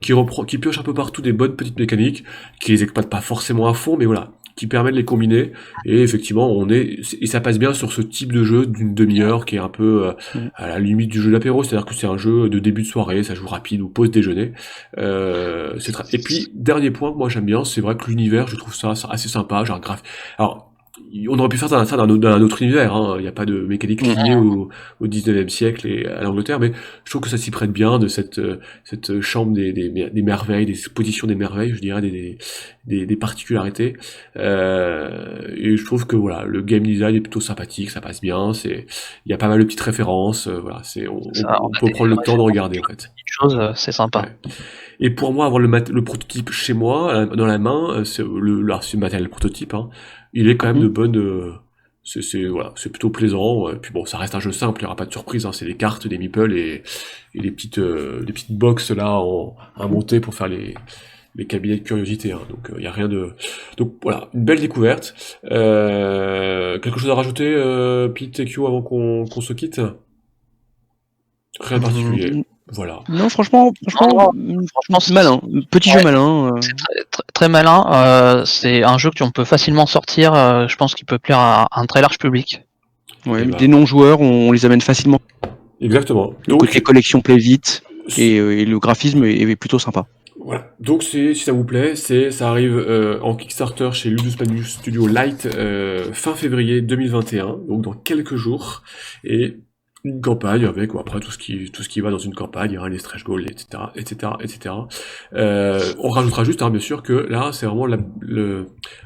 qui pioche un peu partout des bonnes petites mécaniques, qui les exploite pas forcément à fond, mais voilà, qui permet de les combiner. Et effectivement, et ça passe bien sur ce type de jeu d'une demi-heure qui est un peu à la limite du jeu d'apéro, c'est-à-dire que c'est un jeu de début de soirée, ça joue rapide ou pause déjeuner. Et puis dernier point que moi j'aime bien, c'est vrai que l'univers, je trouve ça assez sympa, genre alors on aurait pu faire ça dans un autre univers, hein. Il n'y a pas de mécanique liée au 19e siècle et à l'Angleterre, mais je trouve que ça s'y prête bien de cette chambre des merveilles, des expositions des merveilles, je dirais, des particularités. Et je trouve que voilà, le game design est plutôt sympathique, ça passe bien, il y a pas mal de petites références, voilà, on peut prendre le temps de regarder en fait. C'est sympa. Ouais. Et pour moi, avoir le prototype chez moi, dans la main, c'est le matériel prototype, hein, il est quand même de bonne. C'est plutôt plaisant. Et puis bon, ça reste un jeu simple, il n'y aura pas de surprise. Hein, c'est des cartes, des meeples et les petites box là à monter pour faire les cabinets de curiosité. Hein, donc il y a rien de. Donc voilà, une belle découverte. Quelque chose à rajouter, Pete et Q, avant qu'on se quitte? Rien de particulier. Voilà. Non, franchement, c'est malin. Petit jeu malin. C'est très malin. C'est un jeu que on peut facilement sortir. Je pense qu'il peut plaire à un très large public. Ouais, des non-joueurs, on les amène facilement. Exactement. Le côté collection plaît vite et le graphisme est plutôt sympa. Voilà. Donc si ça vous plaît, ça arrive en Kickstarter chez Ludus Manus Studio Light fin février 2021, donc dans quelques jours. Et une campagne avec après tout ce qui va dans une campagne, les stretch goals, etc., etc., etc. On rajoutera juste, bien sûr, que là, c'est vraiment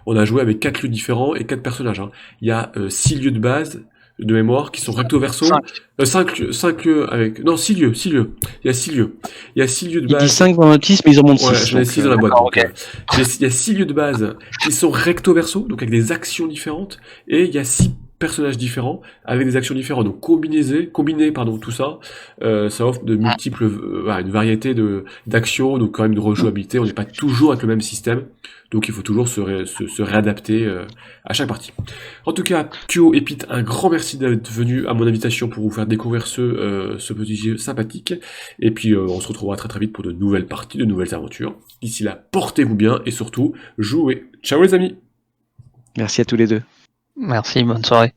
on a joué avec 4 lieux différents et 4 personnages. Il y a 6 lieux de base de mémoire qui sont recto verso. 5 lieux avec. Non, 6 lieux. Il y a 6 lieux. Il y a 6 lieux de base. Il dit 5 dans la notice, mais ils en montent 6. Ouais, j'en ai 6 dans la boîte. Ok. Il y a 6 lieux de base qui sont recto verso, donc avec des actions différentes, et il y a 6 personnages différents avec des actions différentes. Donc combiner tout ça, ça offre de multiples, une variété d'actions, donc quand même de rejouabilité. On n'est pas toujours avec le même système, donc il faut toujours se réadapter à chaque partie. En tout cas, Pio et Pete, un grand merci d'être venu à mon invitation pour vous faire découvrir ce petit jeu sympathique. Et puis on se retrouvera très très vite pour de nouvelles parties, de nouvelles aventures. D'ici là, portez-vous bien et surtout, jouez. Ciao les amis! Merci à tous les deux. Merci, bonne soirée.